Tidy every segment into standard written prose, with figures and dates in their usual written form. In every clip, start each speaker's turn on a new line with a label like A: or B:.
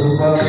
A: Bye.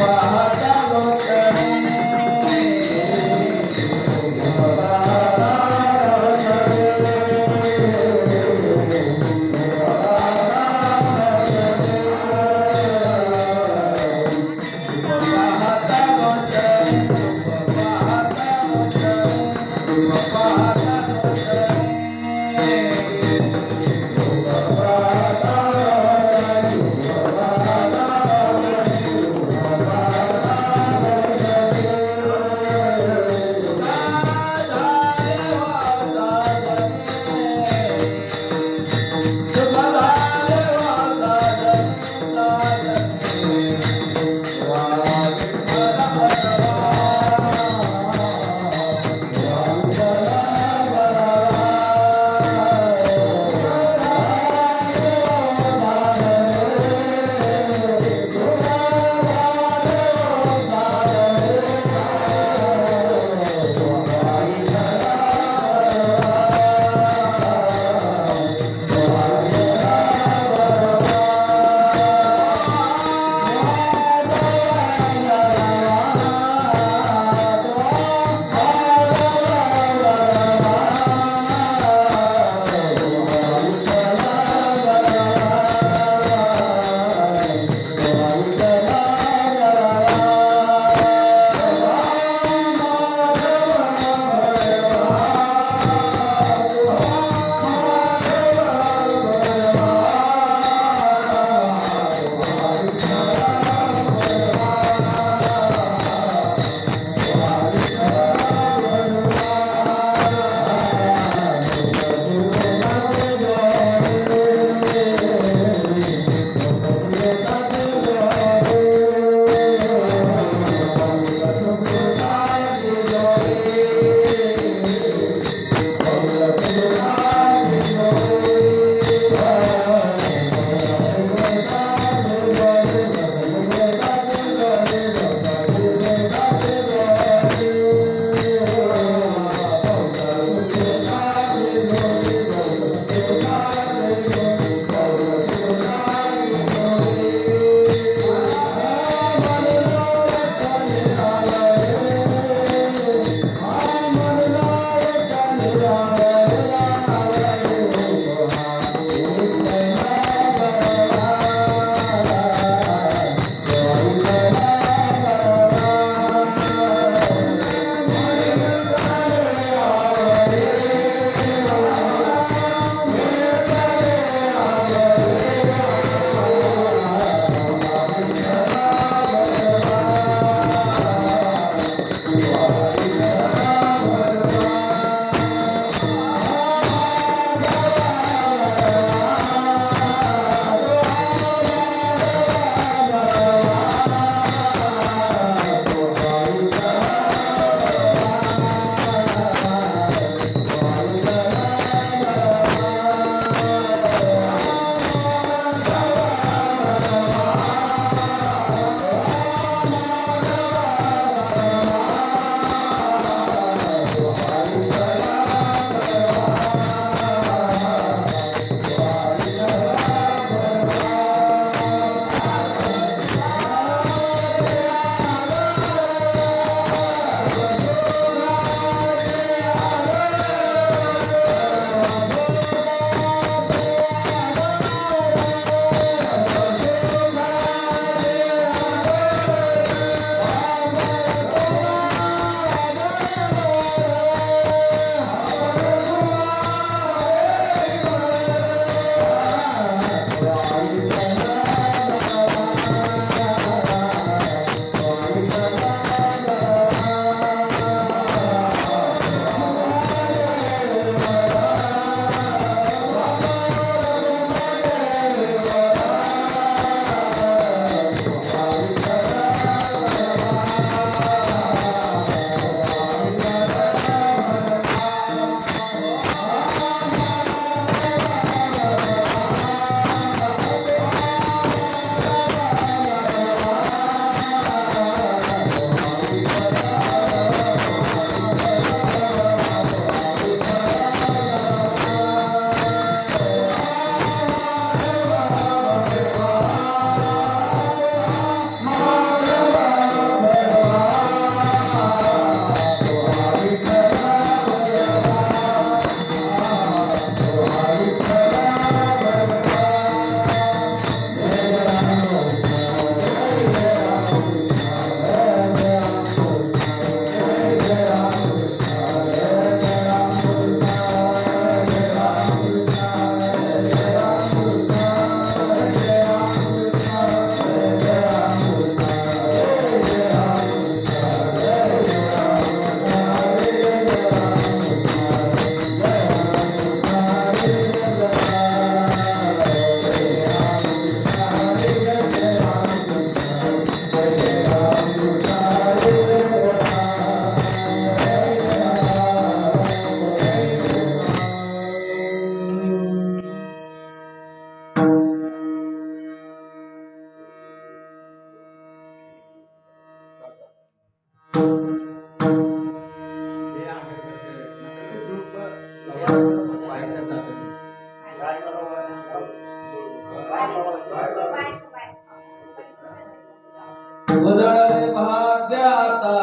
A: उदळले भाग्याता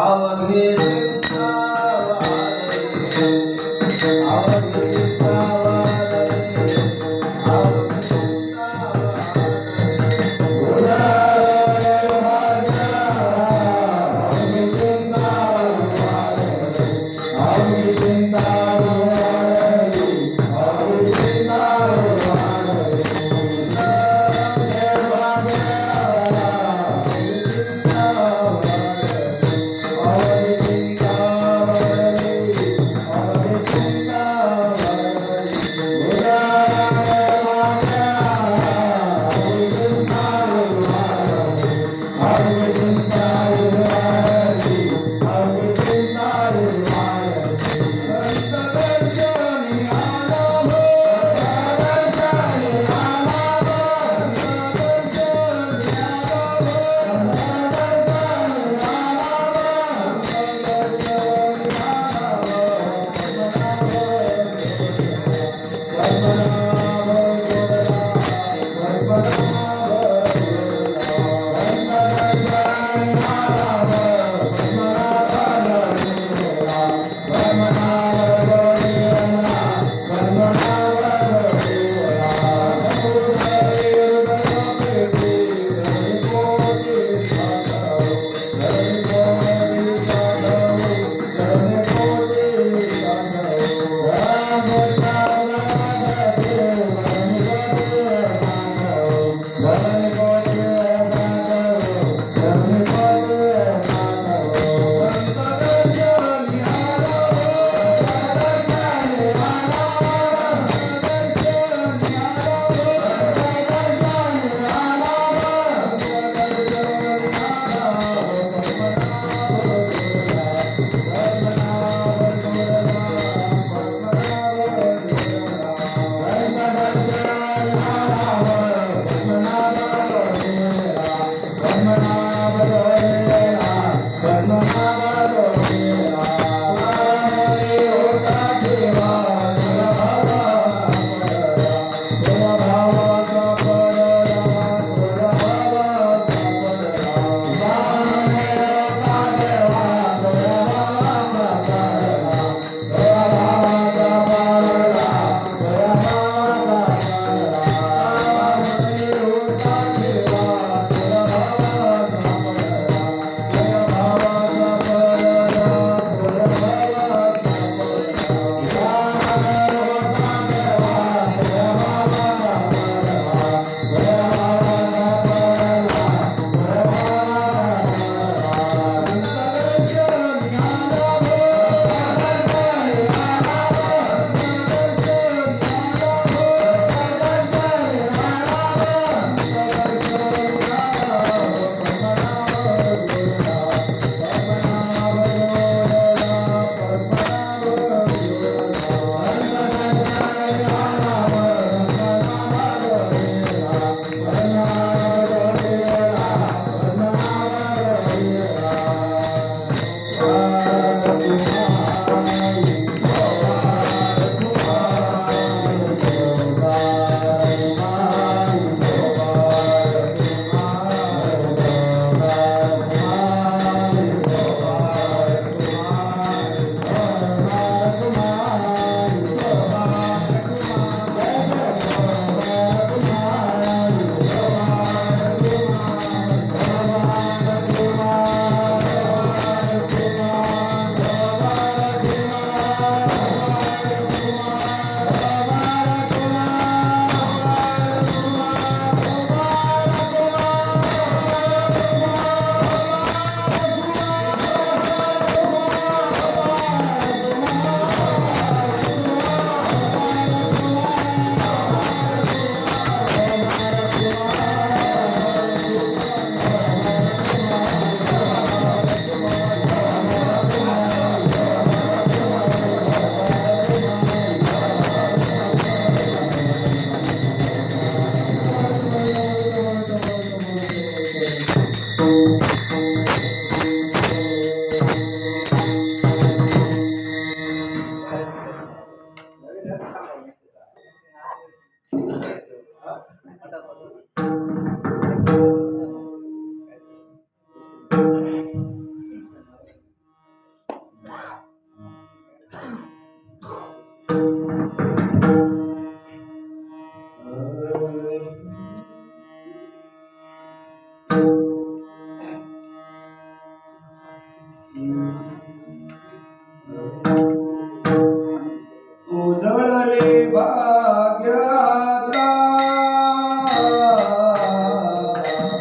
A: अवघे
B: Hare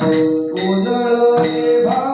A: उजळले भाग्य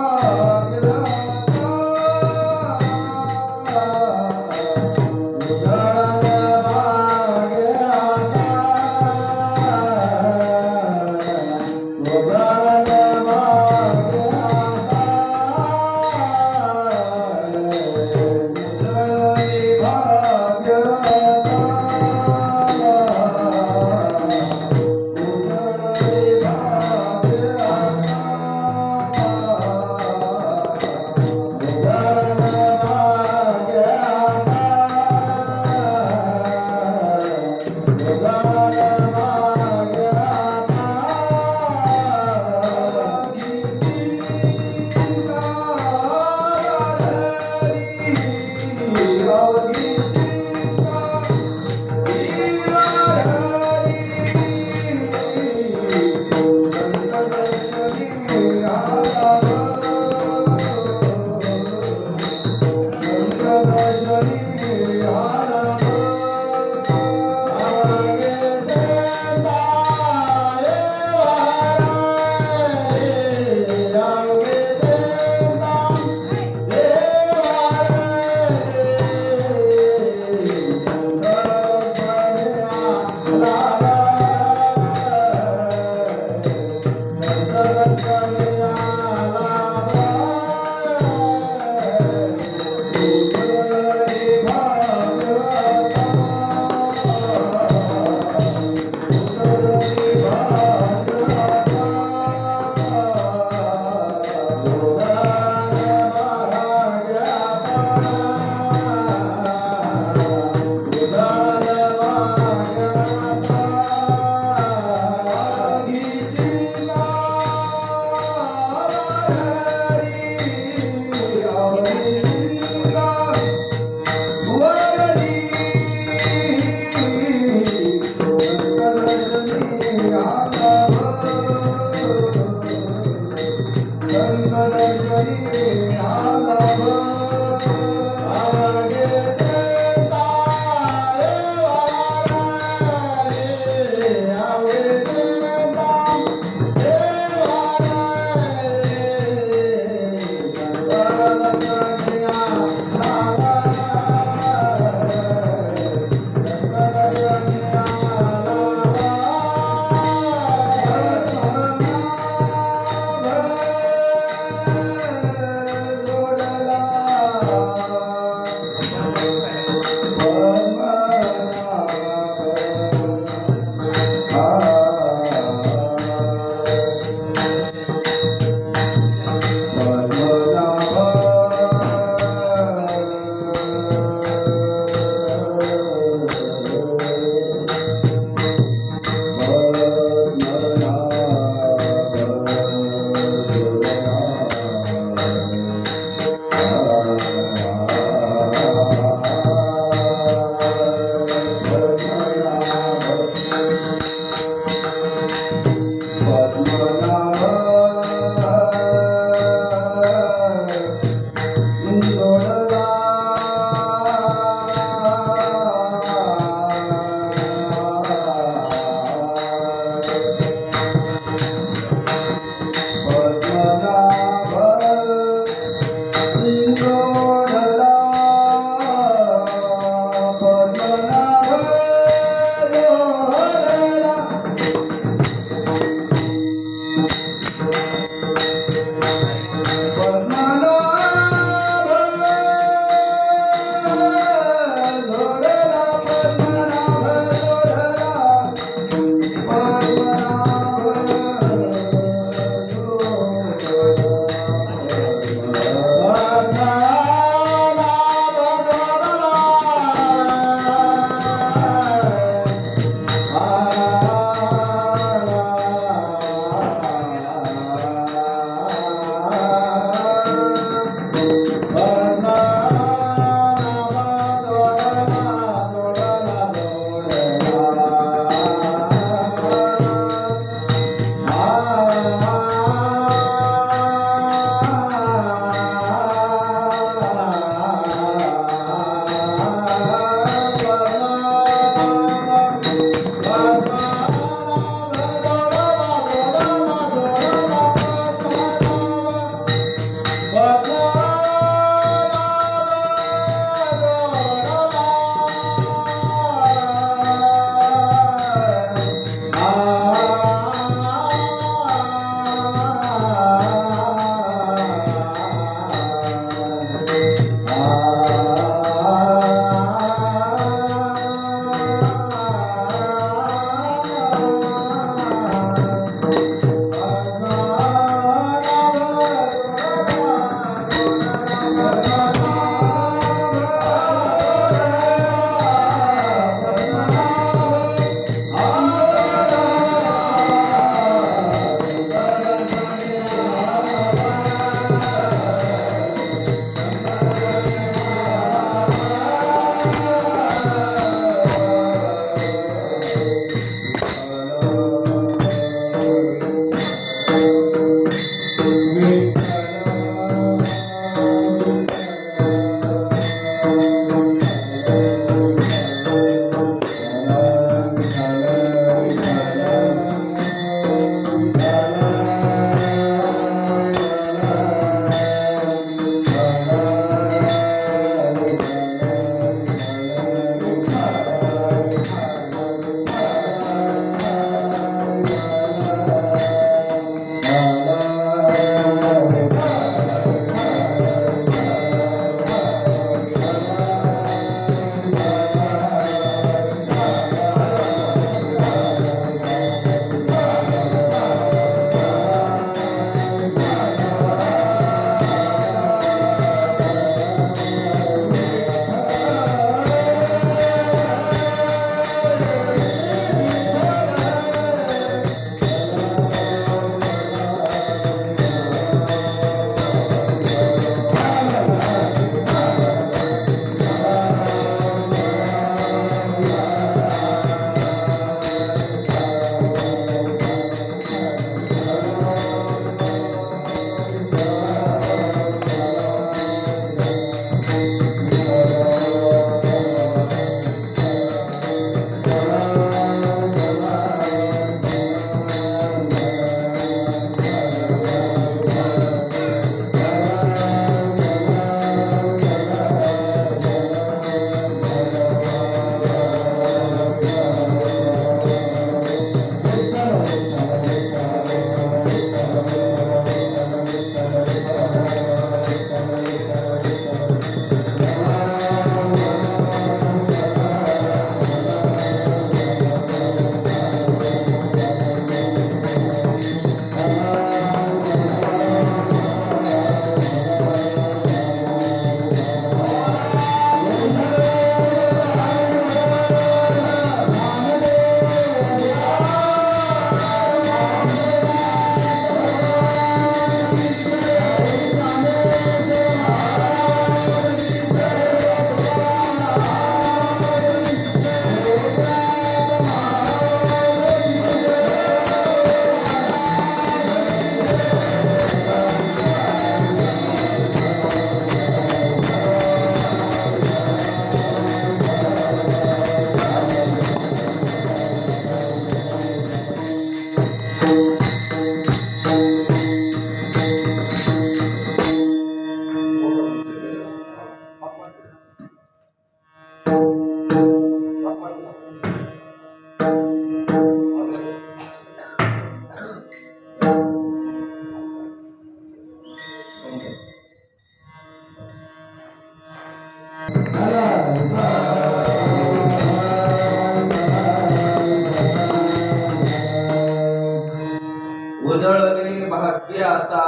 A: उजळले भाग्य आता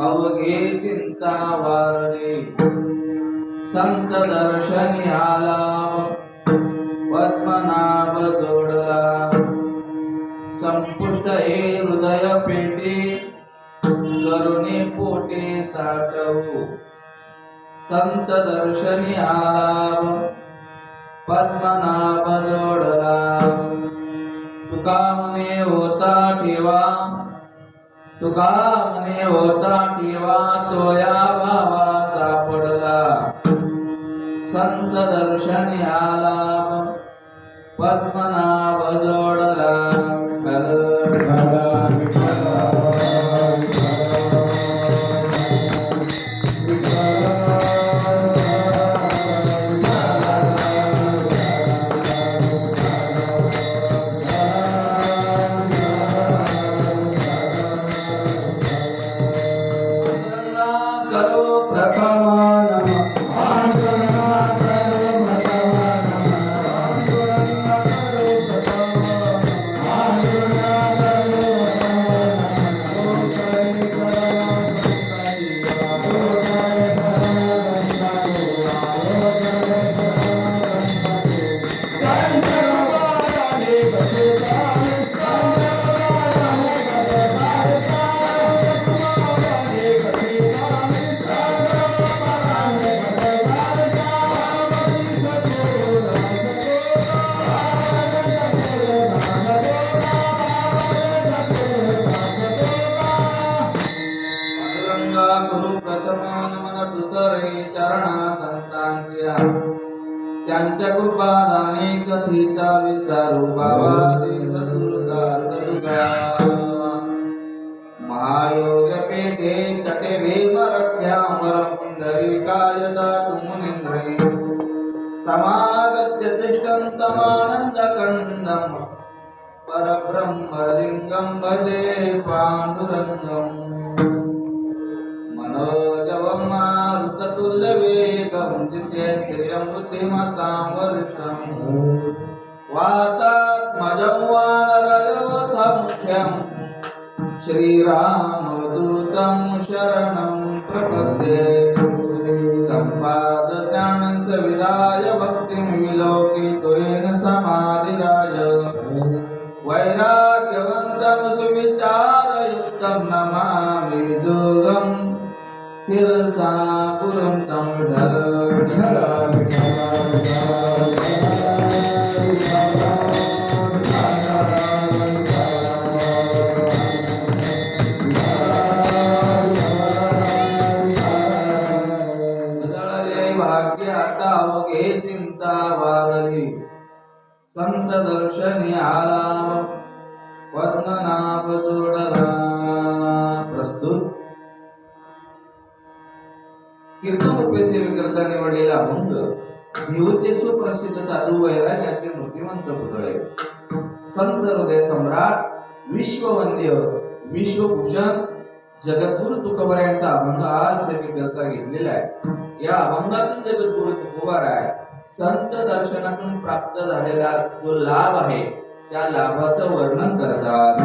A: अवघे चिंता वारली संत दर्शनी आला पद्मनाभ जोडला संपुष्ट हे हृदय पेटी करुणी पोटे साठवू संत दर्शनी आला पद्मनाभ जोडला तुका मने होता ठेवा तुका मने होता ठेवा तोया भावा सापडला संत दर्शनी आला पद्मनाभ जोडला त्यांच्या कृपादाने कथेचा विस्तारू बाबादी सदुर्गा महायोग पेटे तटे भीम रथ्यामर पुंडरीकाय दातु मुनींद्रै समागत्य तिष्ठन्तमानन्दकन्दं परब्रह्मलिङ्गं भजे पाण्डुरङ्गम् मनोजवं मारुततुल्यवेगं जितेन्द्रियं बुद्धिमतां वरिष्ठं वातात्मजं वानरयोधमुख्यं श्रीरामदूतं शरणं प्रपद्ये सम्पादज्ञानं च विदाय भक्तिं विलोकितोयेन समाधिराज वैराग्यवन्तं सुविचारयुक्तं नमामि जोगं शिरसा पुरन्तं भाग्य आता अवघे चिंता वारली संत दर्शनी आला पद्मनाभ जोडला. प्रस्तुत कीर्तन रूपे सेवेकरता निवडलेला अभंग भिवचे सुप्रसिद्ध साधू वैराग्याचे मूर्तिमंत पुतळे संत हृदय सम्राट विश्ववंद्य विश्वभूषण जगद्गुरु तुकोबारायांचा अभंग आज सेवेकरता घेतलेला आहे. या अभंगातून जगद्गुरु तुकोबाराय संत दर्शनातून प्राप्त झालेला जो लाभ आहे त्या लाभाचं वर्णन करतात.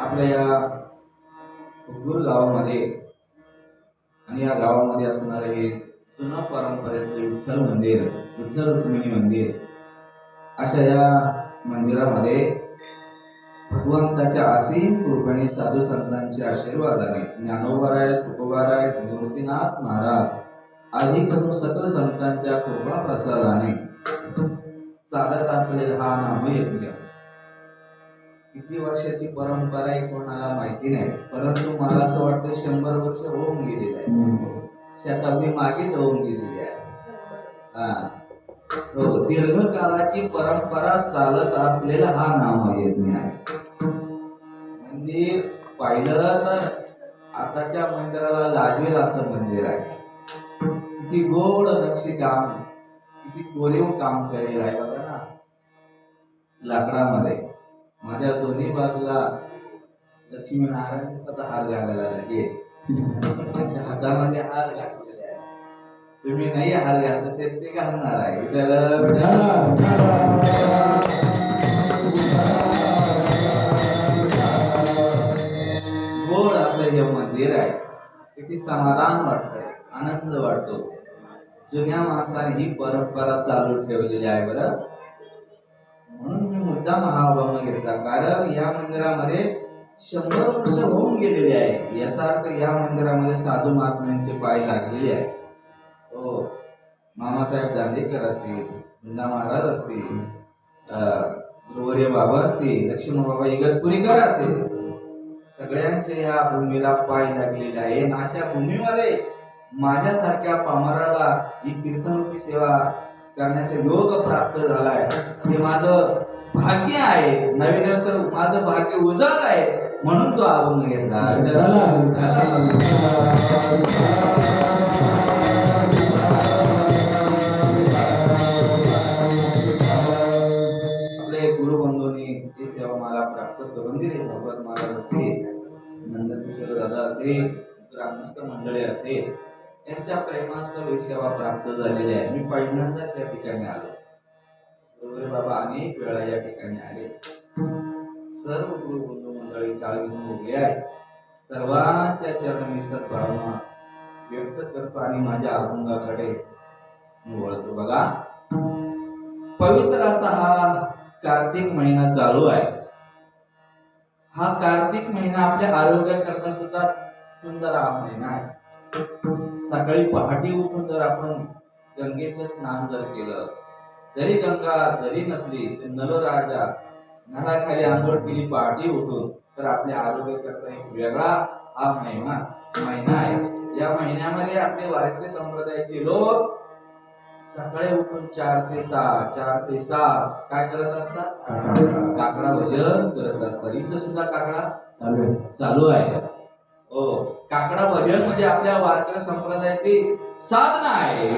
A: आपल्या या उदगीर गावामध्ये आणि या गावामध्ये असणारे हे जुनं परंपरेतले विठ्ठल मंदिर, विठ्ठल रुक्मिणी मंदिर, अशा या मंदिरामध्ये भगवंताच्या असीम कृपेने साधू संतांच्या आशीर्वादाने ज्ञानोबाराय, तुकोबाराय, मूर्तीनाथ महाराज आदी करून सकल संतांच्या कृपा प्रसादाने चालत असलेला हा नामयज्ञ किती वर्षाची परंपरा आहे कोणाला माहिती नाही, परंतु मला असं वाटतं 100 वर्ष होऊन गेलेलं आहे, शताब्दी मागेच होऊन गेलेली आहे. दीर्घकालाची परंपरा चालत असलेला हा नामयज्ञ आहे. मंदिर पाहिलं तर आताच्या मंदिराला लाजवेल असं मंदिर आहे. किती गोड नक्षीकाम, किती कोरीव काम केलेलं आहे बघा ना लाकडामध्ये. माझ्या दोन्ही बाजूला लक्ष्मीनारायणचा हार घालायला लागेल, त्यांच्या हातामध्ये हार घातलेले आहे. तुम्ही नाही हार घातला तर ते घालणार आहे. गोड असं हे मंदिर आहे. किती समाधान वाटतंय, आनंद वाटतो. जुन्या माणसाने ही परंपरा चालू ठेवलेली आहे बरं. म्हणून मी मुद्दाम हा अभंग घेतला, कारण या मंदिरामध्ये 100 वर्ष होऊन गेलेले आहे. याचा अर्थ या मंदिरामध्ये साधू महात्म्यांचे पाय लागलेले आहे. हो, मामासाहेब दांडेकर असतील, मुंडा महाराज असतील, गुरुवर्य बाबा असतील, लक्ष्मण बाबा इगतपुरीकर असतील, सगळ्यांचे या भूमीला पाय लागलेले आहे. अशा भूमीमध्ये माझ्यासारख्या पामराला ही कीर्तनरूपी सेवा करण्याचा योग प्राप्त झालाय. हे माझं भाग्य आहे. नवीन तर माझं भाग्य उजळ आहे, म्हणून तो अभंग घेतला. आपले गुरुबंधूंनी ही सेवा मला प्राप्त करून दिली. भगवत महाराज असे, नंदकिशोर दादा असे, ग्रामस्थ मंडळी असे, यांच्या प्रेमासह ही सेवा प्राप्त झालेली आहे. मी पहिल्यांदाच या ठिकाणी आलो. गुरुवर्य बाबा अनेक वेळा या ठिकाणी आले. सर्व गुरुबंधू मंडळी काळ घेऊन उभे आहेत. सर्वांच्या चरणी सद्भावना व्यक्त करतो आणि माझ्या अभंगाकडे वळतो. बघा, पवित्र असा हा कार्तिक महिना चालू आहे. हा कार्तिक महिना आपल्या आरोग्याकरता सुद्धा सुंदर हा महिना आहे. सकाळी पहाटे उठून जर आपण गंगेचं स्नान जर केलं, जरी गंगा जरी नसली तर नलराजा नळाखाली आंघोळ केली पहाटे उठून, तर आपल्या आरोग्याकरता एक वेगळा हा महिना आहे. या महिन्यामध्ये आपले वारकरी संप्रदायाचे लोक सकाळी उठून 4 ते 6 काय करत असतात? काकडा भजन करत असतात. इथं सुद्धा काकडा चालू आहे. हो, काकडा भजन म्हणजे आपल्या वारकरी संप्रदायाची साधना आहे.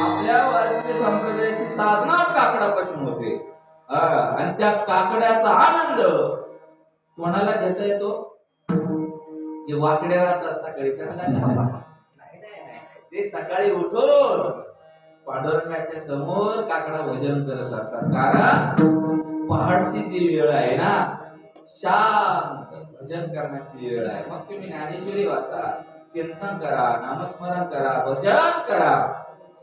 A: आपल्या वारकरी संप्रदायाची साधनाच काकडा भजन होते. आणि त्या काकड्याचा आनंद कोणाला घेता येतो? जे वाकड्या राहतात सकाळी त्यांना नाही, ते सकाळी उठून पांडुरंगाच्या समोर काकडा भजन करत असतात. कारण पहाडची जी वेळ आहे ना, शांत भजन करण्याची वेळ आहे. मग तुम्ही ज्ञानेश्वरी वाचा, चिंतन करा, नामस्मरण करा, भजन करा,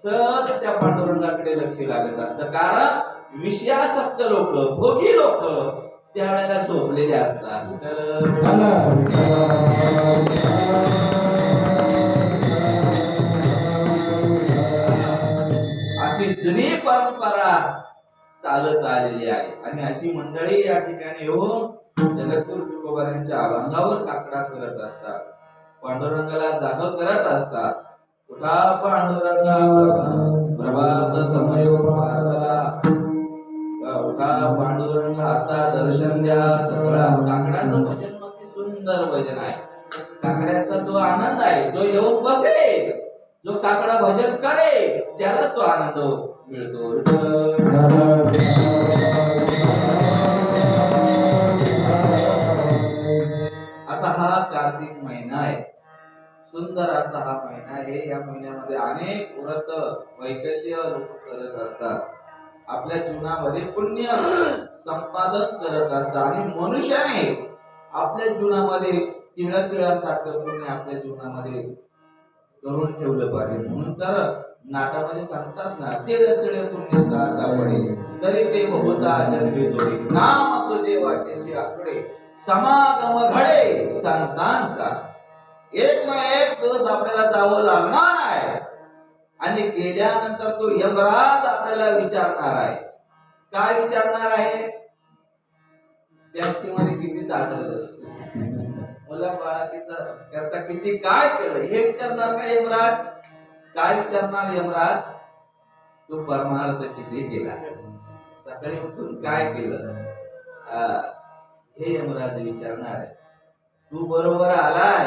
A: सत त्या पांडुरंगाकडे लक्ष लागत असतं. कारण विषयासक्त लोक, भोगी लोक त्यावेळेला झोपलेले असतात. अशी जुनी परंपरा चालत आलेली आहे. आणि अशी मंडळी या ठिकाणी येऊन जगद्गुरु तुकोबारायांच्या अभंगावर काकडा करत असतात, पांडुरंगाला जाग करत असतात. कुठा पांडुरंगा प्रभात समयोपमाला उठा पांडुरंग आता दर्शन द्या सगळा काकड्याचं भजन मग सुंदर भजन आहे. काकड्याचा जो आनंद आहे, जो येऊन बसेल, जो काकडा भजन करेल त्याला तो आनंद मिळतो. असा हा कार्तिक महिना आहे. सुंदर असा हा महिना आहे. या महिन्यामध्ये अनेक व्रत वैकल्य लोक करत असतात. आपल्या जीवनामध्ये पुण्य संपादन करत असतात आणि मनुष्याने आपल्या जीवनामध्ये तिळासारखं पुण्य आपल्या जीवनामध्ये करून ठेवलं पाहिजे. म्हणून तर नाटामध्ये सांगतात ना, तिळ पुण्य सापडे तरी ते बहुता जन्मी जोडे, नाम तुझे वाटेशी आकडे समागम घडे संतांचा. एक ना एक दिवस आपल्याला जावं लागणार आहे आणि गेल्यानंतर तो यमराज आपल्याला विचारणार आहे. काय विचारणार आहे? बँकेमध्ये किती साठवलं, मुला बाळाचा करता किती काय केलं हे विचारणार का यमराज? काय विचारणार यमराज? तू परमार्थ किती केला, सकाळी उठून काय केलं, हे यमराज विचारणार आहे. तू बरोबर आलाय,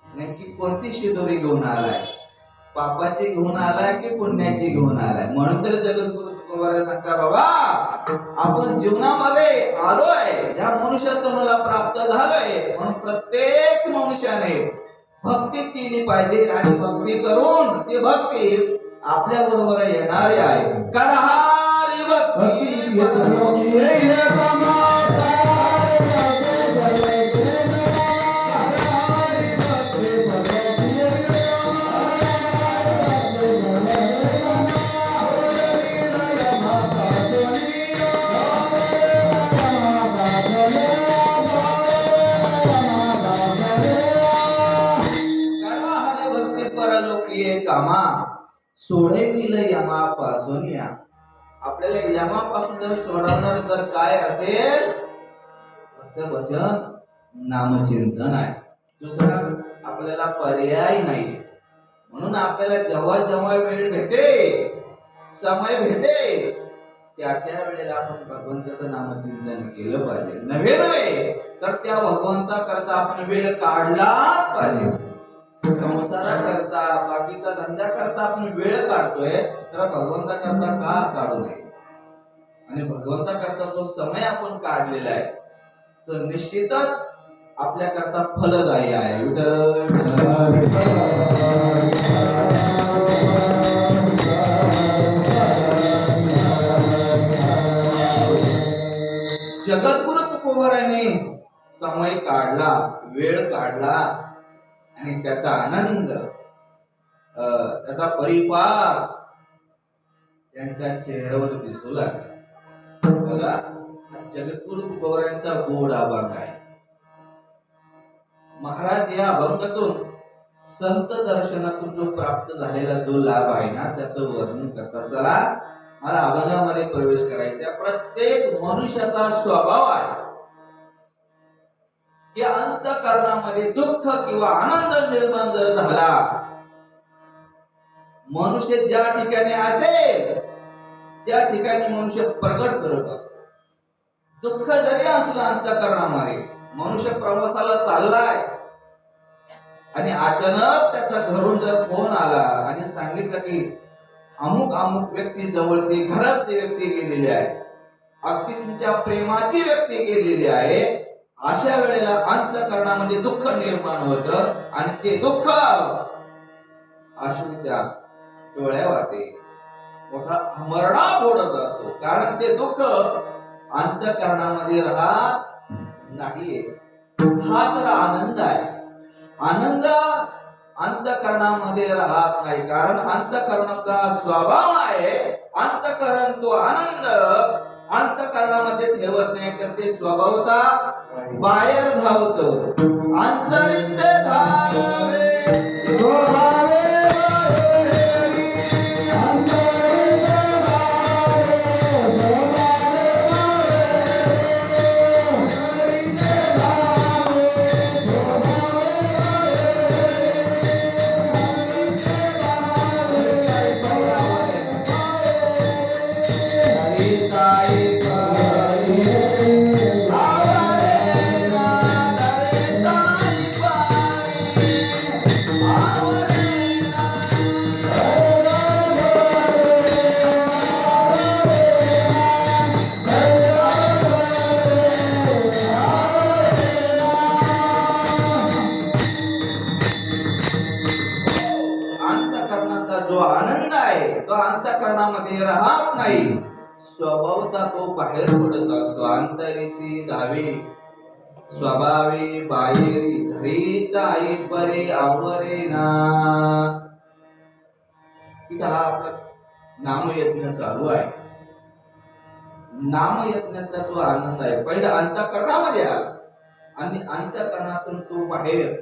A: नेमकी कोणती शिदोरी घेऊन आलाय, पापाची घेऊन आलाय की पुण्याची घेऊन आलाय? म्हणून तर जगद्गुरु तुकोबाराय सांगता, बाबा आपण जीवनामध्ये आलोय, या मनुष्यत्वाला प्राप्त झालोय, म्हणून प्रत्येक मनुष्याने भक्ती केली पाहिजे आणि भक्ती करून ती भक्ती आपल्या बरोबर येणारी आहे. करहारी भक्ती कामा सोडविल यमापासून. आपल्याला यमापासून जर सोडवणार जर काय असेल तर भजन नामचिंतन आहे. दुसरा आपल्याला पर्याय नाही. म्हणून आपल्याला जेव्हा जेव्हा वेळ भेटे, समय भेटे, त्या वेळेला आपण भगवंताचं नामचिंतन केलं पाहिजे. नव्हे तर त्या भगवंता करता आपण वेळ काढला पाहिजे. संसाराकरता बाकीचा धंदा करता आपण वेळ काढतोय, तर भगवंता करता का काढू नये? आणि भगवंता करता जो समय आपण काढलेला आहे तो निश्चितच आपल्या करता फलदायी आहे. जगद्गुरु तुकोबारायने समय काढला, वेळ काढला आणि त्याचा आनंद, त्याचा परिपाक त्यांच्या चेहऱ्यावर दिसू लागला. बघा, जगद्गुरु तुकोबारायांचा गोड अभंग आहे. महाराज या अभंगातून संत दर्शनातून जो प्राप्त झालेला जो लाभ आहे ना, त्याचं वर्णन करतात. चला, मला अभंगामध्ये प्रवेश करायचा. प्रत्येक मनुष्याचा स्वभाव आहे की अंतःकरणामध्ये दुःख किंवा आनंद निर्माण जर झाला, मनुष्य ज्या ठिकाणी असेल त्या ठिकाणी मनुष्य प्रकट करत असतो. दुःख जरी असलं अंतःकरणामध्ये, मनुष्य प्रवासाला चाललाय आणि अचानक त्याचा घरून जर फोन आला आणि सांगितलं की अमुक अमुक व्यक्ती जवळची घरातली व्यक्ती गेलेली आहे, अगदी तुमच्या प्रेमाची व्यक्ती गेलेली आहे, अशा वेळेला अंतःकरणामध्ये दुःख निर्माण होतं आणि ते दुःख अश्रूच्या डोळ्या वाटे मोठा हमरडा फोडत असतो. कारण ते दुःख अंतःकरणामध्ये राहत नाही. हा तर आनंद आहे. आनंद अंतःकरणामध्ये राहत नाही, कारण अंतःकरणाचा स्वभाव आहे. अंतःकरण तो आनंद अंतःकरणामध्ये ठेवत नाही, तर ते स्वभावता बाहेर धावतो. अंतरित धावे स्वभावे अंतःकरणाचा जो आनंद आहे तो अंतःकरणामध्ये राहत नाही, स्वभावता तो बाहेर पडत असतो. अंतरीची धावे स्वभावे बाहेरी धरीत आई परे आवरे ना. इथं हा आपला नामयज्ञ चालू आहे. नामयज्ञाचा जो आनंद आहे पहिला अंतःकरणामध्ये आला आणि अंतःकरणातून तो बाहेर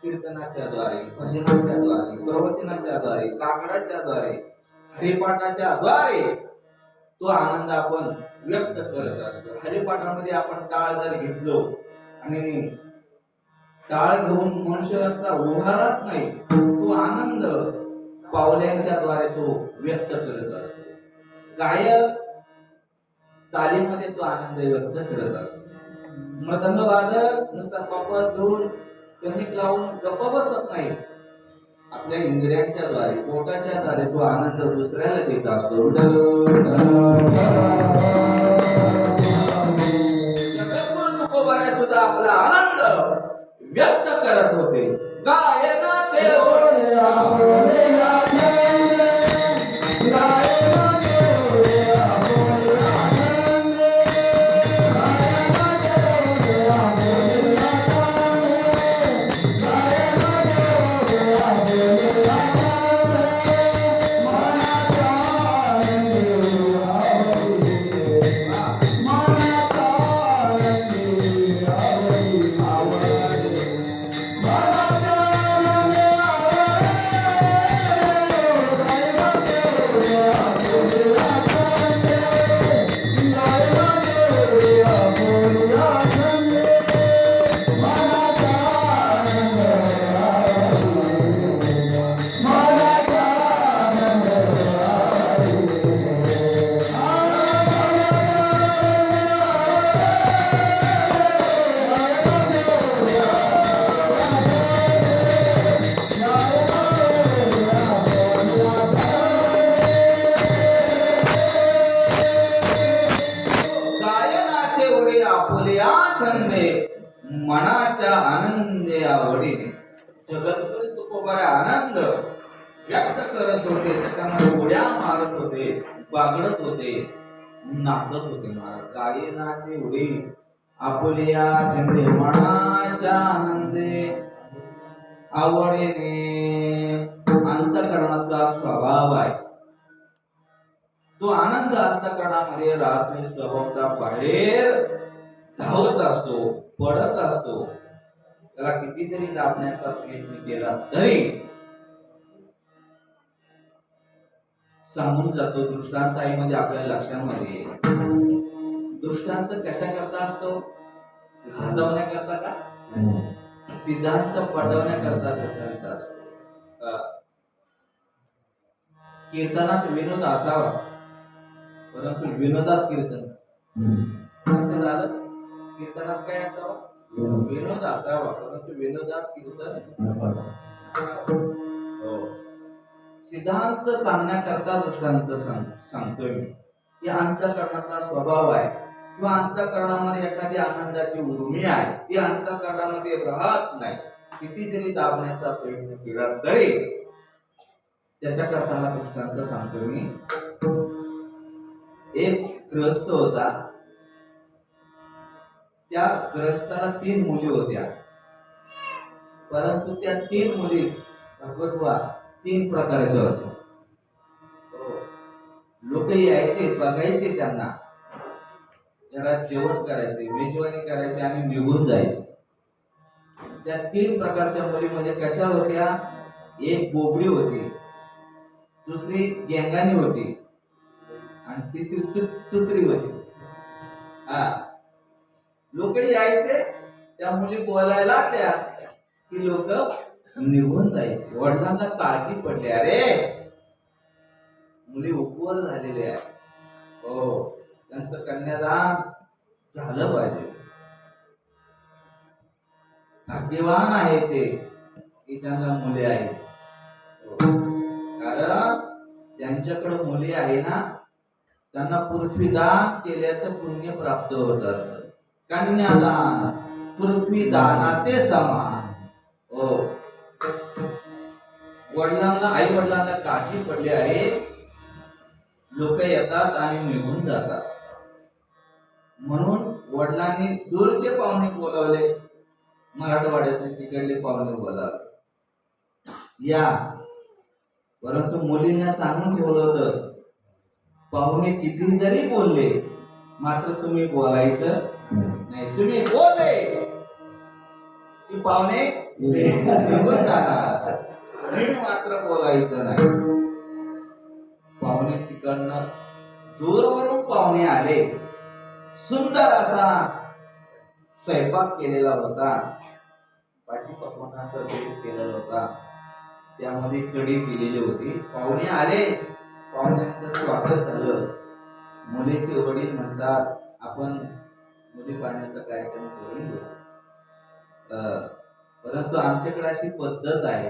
A: कीर्तनाच्या द्वारे, भजनाच्या द्वारे, प्रवचनाच्या द्वारे, काकडाच्या द्वारे, हरिपाठाच्या द्वारे तो आनंद आपण व्यक्त करत असतो. हरिपाठामध्ये आपण टाळ जर घेतलो आणि टाळ घेऊन मनुष्य असा उभारत नाही, तो आनंद पावल्यांच्या द्वारे तो व्यक्त करत असतो. गायक चालीमध्ये तो आनंद व्यक्त करत असतो. मृदंग वादक नुसता पापात घेऊन कणिक लावून गप्प बसत नाही, आपल्या इंद्रियांच्या द्वारे, पोटाच्या द्वारे तो आनंद दुसऱ्याला देत असतो. जगद्गुरु तुकोबाराय सुद्धा आपला आनंद व्यक्त करत होते. गायनाचे ओढे आपले मनाच्या आनंदे आवडीने जगद्गुरु तुकोबाराय आनंद व्यक्त करत होते. त्याच्यामध्ये उड्या मारत होते, बागडत होते, नाचत होते. महाराज गायनाचे उडी आपुलिया छंदे मनाच्या आनंदे आवडीने. अंतःकरणाचा स्वभाव आहे तो आनंद अंतःकरणामध्ये राहत नाही, स्वभावता बाहेर धावत असतो, पडत असतो. त्याला किती जरी दाबण्याचा प्रयत्न केला तरी सांगून जातो. दृष्टांत आई म्हणजे आपल्या लक्षामध्ये दृष्टांत कशा करता असतो? हसवण्याकरता का? सिद्धांत पटवण्याकरता दृष्टांत असतो. कीर्तनात विनोद असावा, परंतु विनोदात कीर्तन झालं. कीर्तनात काय असावा? विनोद असावा, परंतु विनोदात कीर्तन हो. सिद्धांत सांगण्याकरता दृष्टांत सांगतोय मी. की अंतःकरणाचा स्वभाव आहे किंवा अंतःकरणामध्ये एखादी आनंदाची उर्मी आहे, ती अंतःकरणामध्ये राहत नाही. किती जरी दाबण्याचा प्रयत्न केला तरी त्याच्याकरता हा दृष्टांत सांगतोय मी. एक गृहस्थ होता, त्या गृहस्थाला 3 मुली होत्या, परंतु त्या 3 मुली भगवतवा 3 प्रकारच्या होत्या. लोक यायचे, बघायचे त्यांना, घरात जेवण करायचे, मेजवानी करायचे आणि निघून जायचे. त्या 3 प्रकारच्या मुली म्हणजे कशा होत्या? एक बोबडी होती, दुसरी गेंगानी होती आणि तिसरी तुत्री होती. लोक यायचे, त्या मुली बोलायला लागल्या की लोक निघून जायचे. वडिलांना काळजी पडली, अरे मुली उपवर झालेल्या आहेत, हो त्यांचा कन्यादान झालं पाहिजे. भाग्यवान आहे ते की त्यांना मुले आहेत. कारण ज्यांच्याकडे मुले आहे ना त्यांना पृथ्वीदान केल्याचं पुण्य प्राप्त होत असतं. कन्यादान पृथ्वीदानाते समान. हो, वडिलांना आई वडिलांना काळजी पडली आहे. लोक येतात आणि निघून जातात, म्हणून वडिलांनी दूरचे पाहुणे बोलावले, मराठवाड्यातले तिकडले पाहुणे बोलावले या. परंतु मुलींना सांगून ठेवलं होतं, पाहुणे किती जरी बोलले मात्र तुम्ही बोलायचं नाही. तुम्ही बोलले की पाहुणे निघून जाणार, तुम्ही मात्र बोलायचं नाही. पाहुणे तिकडनं दूरवरून पाहुणे आले. सुंदर असा स्वयंपाक केलेला होता, भाजी पकवानाचा बेत केलेला होता, त्यामध्ये कढी केलेली होती. पाहुणे आले, पाहुण्यांचं स्वागत झालं. मुलीचे वडील म्हणतात आपण मुली पाहण्याचा कार्यक्रम करून घेऊ, परंतु आमच्याकडे अशी पद्धत आहे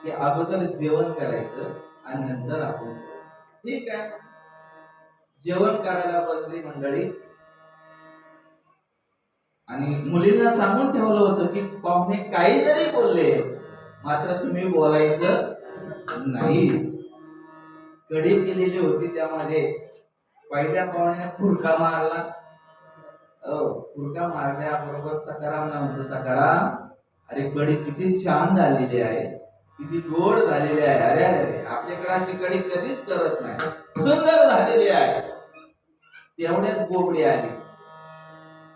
A: की अगोदर जेवण करायचं आणि नंतर आपण. ठीक आहे, जेवण करायला बसली मंडळी आणि मुलींना सांगून ठेवलं होतं की पाहुणे काही जरी बोलले मात्र तुम्ही बोलायचं नाही. कढी केलेली होती, त्यामध्ये पहिल्या पाहुण्याने फुरका मारला. फुरका मारल्याबरोबर सकाराम म्हणतो, सकाराम अरे कढी किती छान झालेली आहे, किती गोड झालेली आहे. अरे अरे आपल्याकडे अशी कढी कधीच करत नाही, सुंदर झालेली आहे. तेवढ्यात बोबडी आली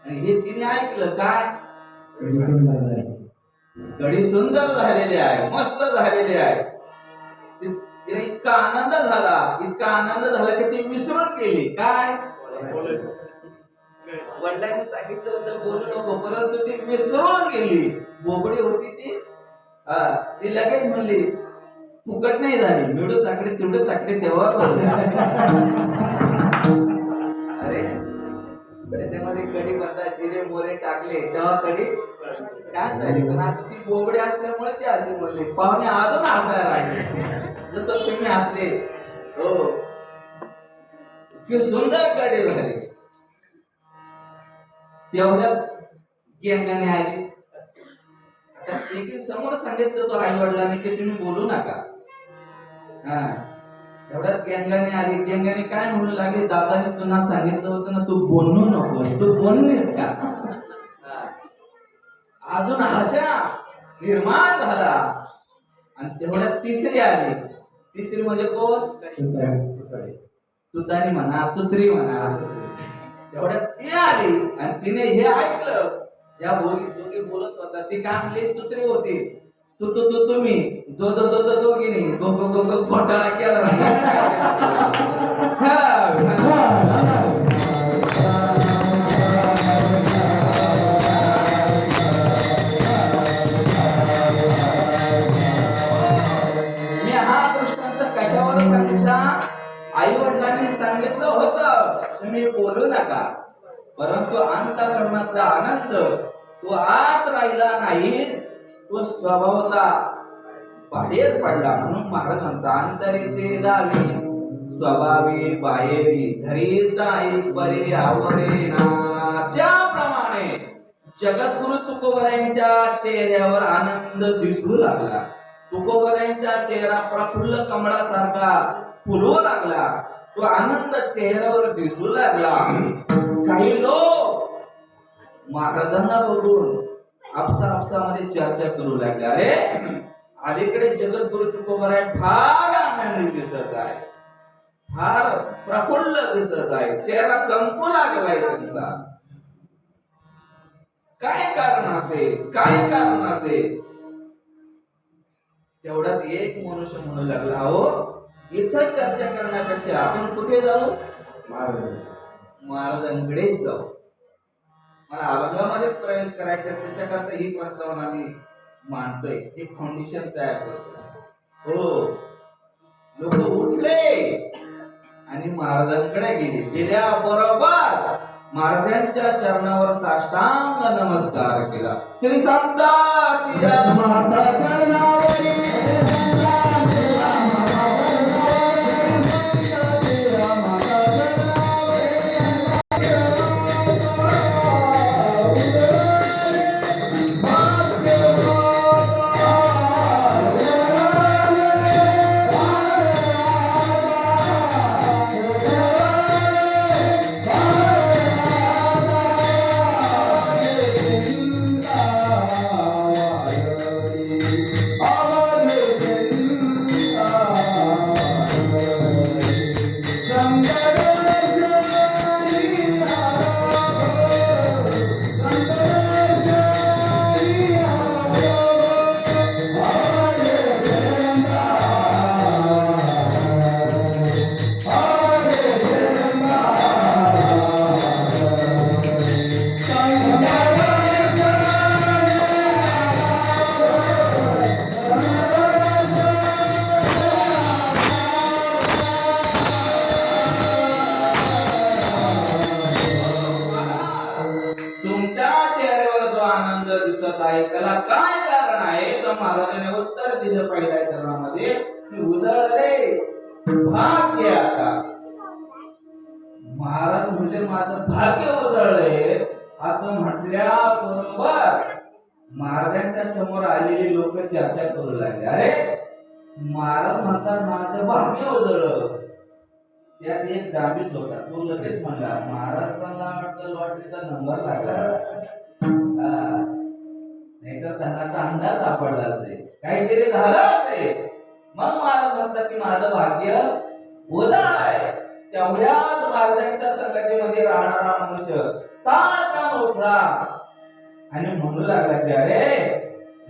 A: आणि हे तिने ऐकलं, काय कढी सुंदर झालेली आहे, मस्त झालेली आहे. तिला इतका आनंद झाला, इतका आनंद झाला की ती विसरून गेली. काय वडिलांनी सांगितलं होतं बोलू नको, परंतु ती विसरून गेली. बोबडी होती ती. ती लगेच म्हणली फुकट नाही झाली, मिळू ताकडे तेवढं ताकडे तेव्हा. अरे त्याच्यामध्ये कढी पत्ता जिरे मोरे टाकले तेव्हा कढी छान झाली. पण आता ती बोबडी असल्यामुळे ती अशी बोलली. पाहुणे अजून हसायला लागले जसं तुम्ही हसले. हो, इतकी सुंदर कढी झाली. तेवढ्यात गेंगाने आली. आता समोर सांगितलं तो आई वडिलांनी की तुम्ही बोलू नका. एवढ्यात गेंगाने आली. गेंगाने काय म्हणू लागली, दादाने तुला सांगितलं होतं ना तू बोलू नकोस, तू बोललीस का. अजून आशा निर्माण झाला. आणि तेवढ्यात तिसरी आली. तिसरी म्हणजे कोण, तुतानी म्हणा, तुत्री म्हणा. तेवढ्यात ती आली आणि तिने हे ऐकलं. या दोघी बोलत होता, ती काय म्हणली, तुत्री होती. तुम्ही दोघीने घोटाळा केला. मी हा दृष्टांत कशावर सांगितला, आई वडिलांनी सांगितलं होतं तुम्ही बोलू नका, परंतु अंतःकरणाचा आनंद तो आत राहिला नाही, तो स्वभावता बाहेर पडला. म्हणून महाराज म्हणतात अंतरीचे दावी स्वभावी बाहेरी धरीता परे आवरे ना. त्याप्रमाणे जगद्गुरु तुकोबरायांच्या चेहऱ्यावर आनंद दिसू लागला. तुकोबरायांचा चेहरा प्रफुल्ल कमळासारखा फुलू लागला. तो आनंद चेहऱ्यावर दिसू लागला. काही लोक महाराजांना बघून आपसामध्ये चर्चा करू लागले, अरे अलीकडे जगद्गुरु तुकोबराय फार आनंदी दिसत आहे, फार प्रफुल्ल दिसत आहे, चेहरा चमकू लागलाय त्यांचा. काय कारण असेल, काय कारण असेल. तेवढ्यात एक मनुष्य म्हणू लागला, अहो इथं चर्चा करण्यापेक्षा आपण कुठे जाऊ, महाराजांकडेच जाऊ. मला अभंगामध्ये प्रवेश करायचा, त्याच्याकरता ही प्रस्तावना मी मांडतोय, ही फाउंडेशन तयार करतो. हो, लोक उठले आणि महाराजांकडे गेल्याबरोबर महाराजांच्या चरणावर साष्टांग नमस्कार केला. श्री संताची जय.
B: माता चरणावरी
A: तुमच्या चेहऱ्यावर जो आनंद दिसत आहे त्याला काय कारण आहे? तर महाराजांनी उत्तर दिलं पहिल्या चरणामध्ये की उजळले भाग्य. आता महाराज म्हणले माझं भाग्य उजळले असं म्हटल्याबरोबर महाराजांच्या समोर आलेले लोक चर्चा करू लागले. अरे महाराज म्हणतात माझं भाग्य उजळलं. त्यात एक डाबीस होता, तो लगेच म्हणला महाराजांना वाटतं लॉटरीचा नंबर लागला, नाहीतर धनाचा अंदाज सापडला असेल, काहीतरी झालं असेल. मग महाराज म्हणतात की माझं भाग्य उजळलं आहे. तेवढ्याच महाराजांच्या संगतीमध्ये राहणारा मनुष्य ताडकान उठला आणि म्हणू लागला की अरे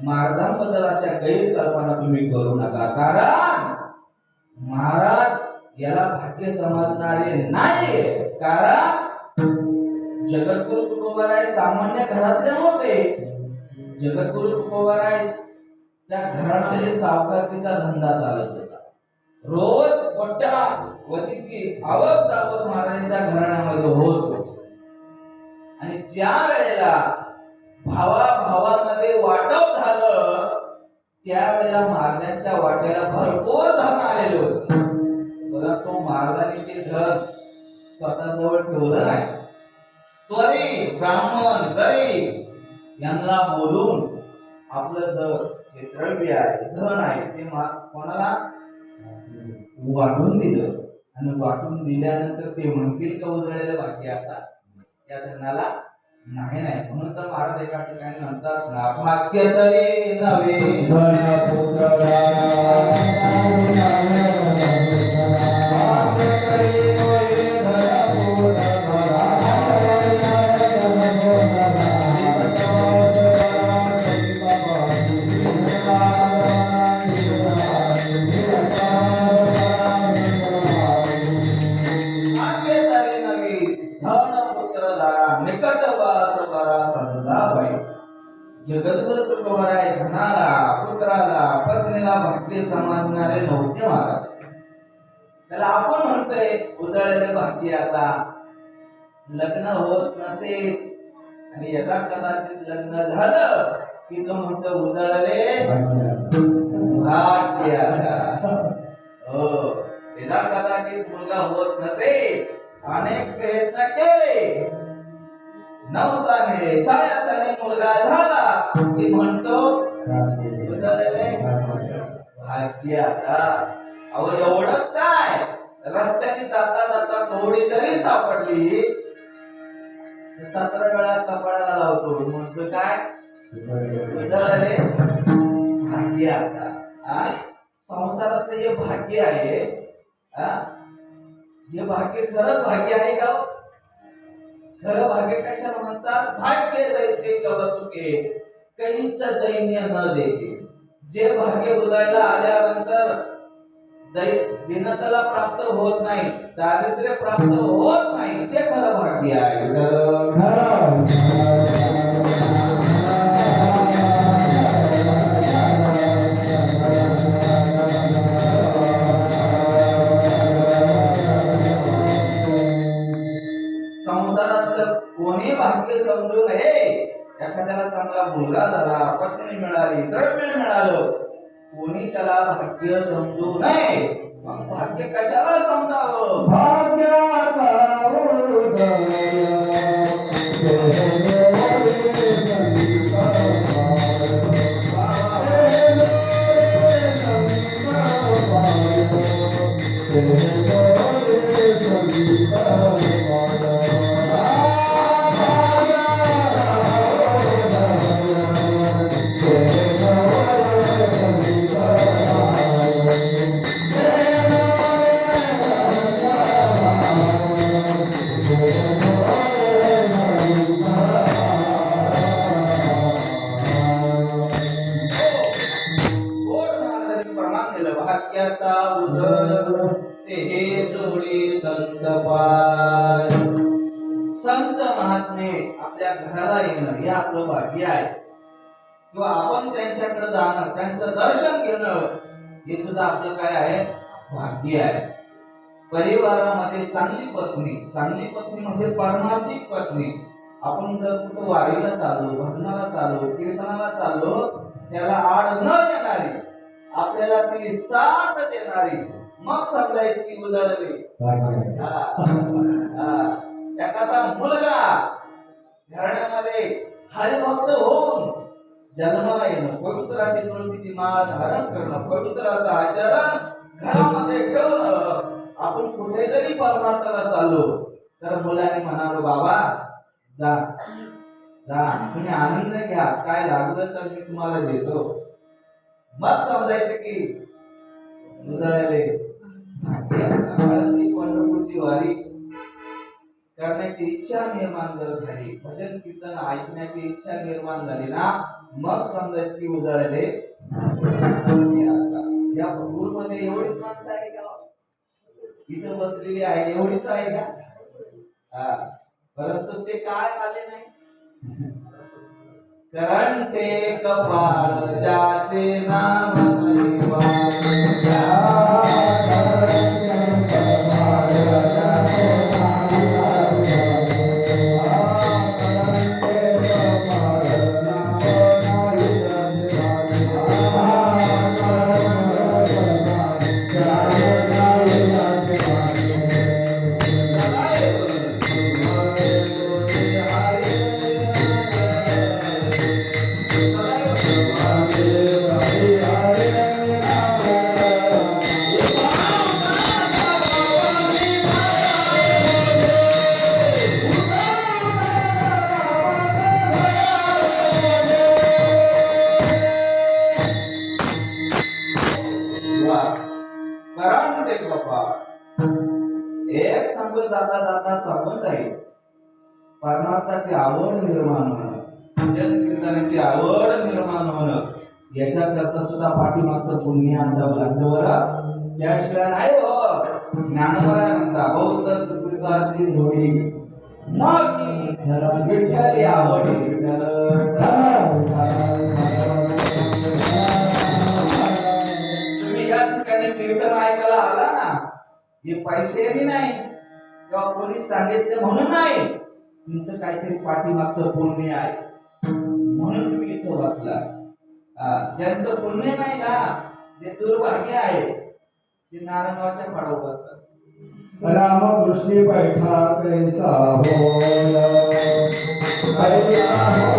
A: महाराजांबद्दल अशा गैरकल्पना तुम्ही करू नका, कारण महाराज याला भाग्य समजणारे नाही. कारण जगद्गुरु तुकोबाराय सामान्य घरातले नव्हते. जगद्गुरु तुकोबाराय त्या घरामध्ये सावकारीचा धंदा चालत होता. रोज मोठ्या वतीची आवक जावक महाराजांच्या घराण्यामध्ये होत होती. आणि ज्या वेळेला भावाभावांमध्ये वाटप झालं त्यावेळेला महाराजांच्या वाट्याला भरपूर धन आलेले होते. परंतु महाराजांनी ते धन स्वतःजवळ ठेवलं नाही. त्वरित ब्राह्मण गरीब यांना बोलून आपलं जे द्रव्य आहे धन आहे ते कोणाला वाटून दिलं. आणि वाटून दिल्यानंतर ते म्हणतील का उजळलेलं भाग्य आता या धनाला नाही. म्हणून तर महाराज एका ठिकाणी म्हणतात ना भाग्य तरी नवे जगद्गुरु तुकोबाराय धनाला पुत्राला पत्नीला भाग्य समजणारे नव्हते महाराज. त्याला आपण म्हणतोय उजळलेले भाग्य. आता लग्न होत नसेल आणि यदा कदाचित लग्न झालं की तो म्हणतो उजळले भाग्य. हो, यदा कदाचित मुलगा होत नसेल अनेक प्रयत्न केले नवसाने सायासाने मुलगा झाला की म्हणतो उजळलेले भाग्य. आता अहो एवढंच काय, रस्त्याने जाता जाता थोडी जरी सापडली 17 वेळा कपाळाला लावतो म्हणतो काय उजळलेले भाग्य. आता संसारात हे भाग्य आहे, हे भाग्य खरंच भाग्य आहे का? खरं भाग्य कशाला म्हणतात? भाग्य जैसे कवतुके काहीच दैन्य न देते. जे भाग्य उदयाला आल्यानंतर दिनतला प्राप्त होत नाही, दारिद्र्य प्राप्त होत नाही, ते खरं भाग्य आहे. संसारातलं कोणी भाग्य समजू नये. एखाद्याला चांगला मुलगा झाला, पत्नी मिळाली, द्रव्य मिळालं, कोणी त्याला भाग्य समजू नये. मग भाग्य कशाला समजावं?
B: भाग्याचा उदय
A: गोड मार्गाने प्रमाण दिलं. भाग्याचा उदय ते हे जोडी संत पाय. संत महात्मे आपल्या घराला येणं हे आपलं भाग्य आहे, किंवा आपण त्यांच्याकडे जाणं, त्यांचं दर्शन घेणं हे सुद्धा आपलं काय आहे? भाग्य आहे. परिवारामध्ये चांगली पत्नी म्हणजे परमार्थिक पत्नी. आपण जर कुठं वारीला चाललो, भजनाला चाललो, कीर्तनाला चाललो, त्याला आड न देणारी, आपल्याला ती साथ देणारी, मग समजायची की उजळली. एखादा मुलगा घराण्यामध्ये हरिभक्त होऊन जन्माला येणं, पवित्र अशी तुळशीची माळ धारण करणं, पवित्र असं आचरण घरामध्ये ठेवणं. आपण कुठे जरी परमार्थाला चाललो तर मुलांनी म्हणालो, बाबा जा जा, तुम्ही आनंद घ्या, काय लागलं तर मी तुम्हाला देतो. मग समजायचं की उजळले. आळंदी पंढरपूरची वारी करण्याची इच्छा निर्माण जर झाली, भजन कीर्तन ऐकण्याची इच्छा निर्माण झाली ना, मग समजायचं की उजळले. या भरपूरमध्ये एवढीच माणसं आहे का? इथं बसलेली आहे एवढीच आहे का? परंतु ते काय आले नाही. कारण ते कपाळ ज्याचे नाम नाही वाचा. एक सांगून जाता जाता सांगून जाईल. परमार्थाची आवड निर्माण होणं, भजन कीर्तनाची आवड निर्माण होणं, याच्याकरता सुद्धा पाठीमागचं पुण्य असावं लागतं बरं. त्याशिवाय नाही हो. ज्ञानोबा म्हणता, बौद्ध सुकृताची जोडी मग विठ्ठल आवडी. तुम्ही या ठिकाणी कीर्तन ऐकायला आला ना, हे पैशाने नाही किंवा कोणी सांगितले म्हणून नाही, तुमचं काहीतरी पाठीमागचं पुण्य आहे म्हणून तुम्ही इथं बसला. ज्यांचं पुण्य नाही ना, जे दुर्भाग्य आहे, ते नारायणाच्या पाडावर बसतात.
B: रामकृष्णी बैठा कैसा हो, कैसा हो.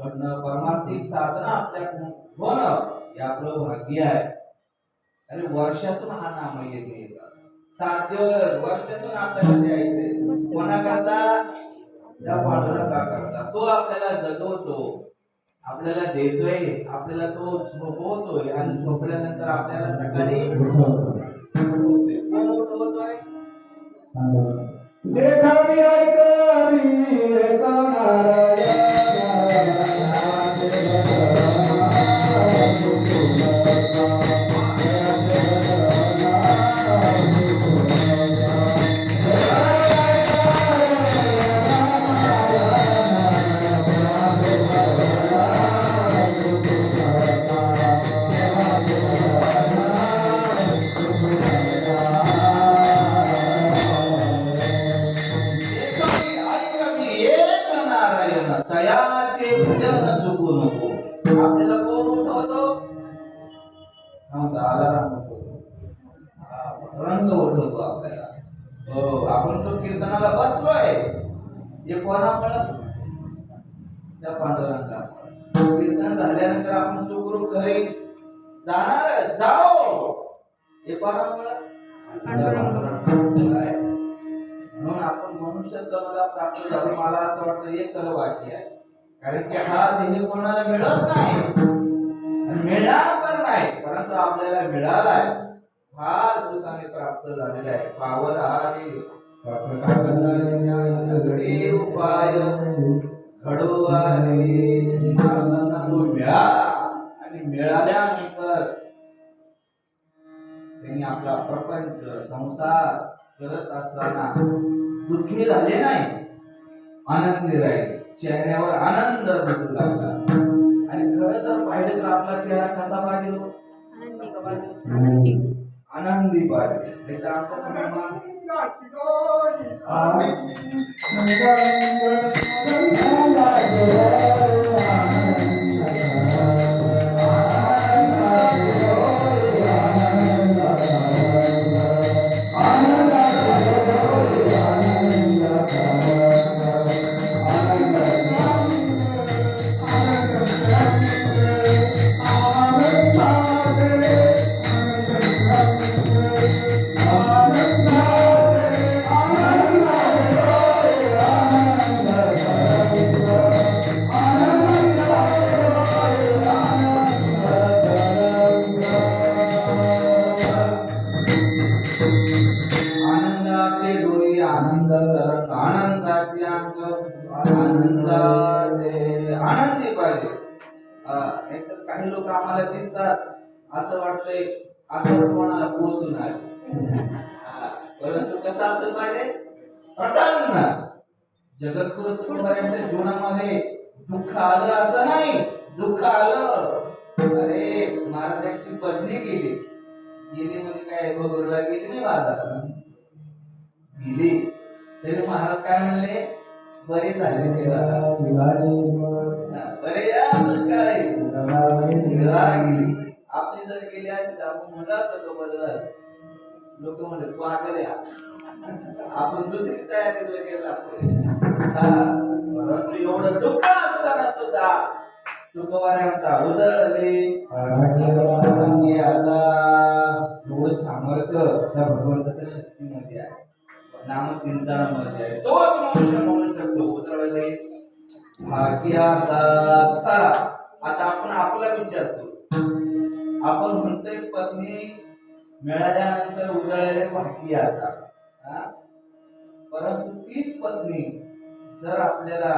A: घडणं परमार्थिक साधना आपल्याकडून होणं हे आपलं भाग्य आहे. अरे वर्षातून हा नाम येते येतात 7 दिवस वर्षातून आपल्याला द्यायचे कोणाकरता त्या पांडुरंगा करता. तो आपल्याला जगवतो, आपल्याला देतोय, आपल्याला तो झोपवतोय आणि झोपल्यानंतर आपल्याला सकाळी उठवतोय. कोण उठवतोय?
B: देखावी ऐकावी एका
A: तयाचे भजन चुकू नको. आपल्याला कोण उठवतो? आलाराम उठवतो, रंग उठवतो आपल्याला. हो, आपण तो कीर्तनाला बसलोय हे कोणामुळं? त्या पांडुरंगामुळं. कीर्तन झाल्यानंतर आपण सुखरूप घरी जाणार जाओ हे कोणामुळं? म्हणून आपण मनुष्यत्व मला प्राप्त झाले. मला असं वाटतं एक खरं वाक्य आहे, कारण की हा देह कोणाला मिळत नाही, मिळणार पण नाही, परंतु आपल्याला मिळालाय, फार दिवसाने प्राप्त झालेला आहे. पावर आले घडी उपाय घडू आले. महाराजांना तो मिळाला आणि मिळाल्यानंतर त्यांनी आपला प्रपंच संसार करत असताना दुःखी झाले नाही, आनंदी राहिले. चेहऱ्यावर आनंद दिसू लागला. आणि खरं जर पाहिलं तर आपला चेहरा कसा पाहिजे? आनंदी पाहिजे. त्याचा आमचा सन्मान आनंदाचे डोळे आनंद तरंग आनंदाचे अंग आनंदाचे आनंदी पाहिजे. नाहीतर काही लोक आम्हाला दिसतात असं वाटतंय आपण कोणाला पोहोचून आहे, परंतु कसं असं पाहिजे? प्रसन्न. जगद्गुरु तुकोबारायांच्या जीवनामध्ये दुःख आलं असं नाही, दुःख आलं. अरे महाराजांची पत्नी गेली, गेली म्हणजे काय बघूरला गेली नाही, बाजारात गेली तरी महाराज काय म्हणले? बरे झाले बरे या दुष्काळ आहे गेली. आपली जर गेली असते तर आपण म्हणलं असतं तो बदल. लोक म्हणले तू आता द्या, आपण दुसरी तयारी केला. परंतु एवढं दुःख असताना सुद्धा तुकोबारे म्हणता उजळले आता एवढं सामर्थ्य त्या भगवंताच्या शक्तीमध्ये आहे, नामचिंतनामध्ये आहे. तोच मनुष्य म्हणू शकतो उजळले भाग्याला. चला आता आपण आपला विचार करू. आपण म्हणतोय पत्नी मिळाल्यानंतर उजळलेले भाग्य आता, परंतु तीच पत्नी जर आपल्याला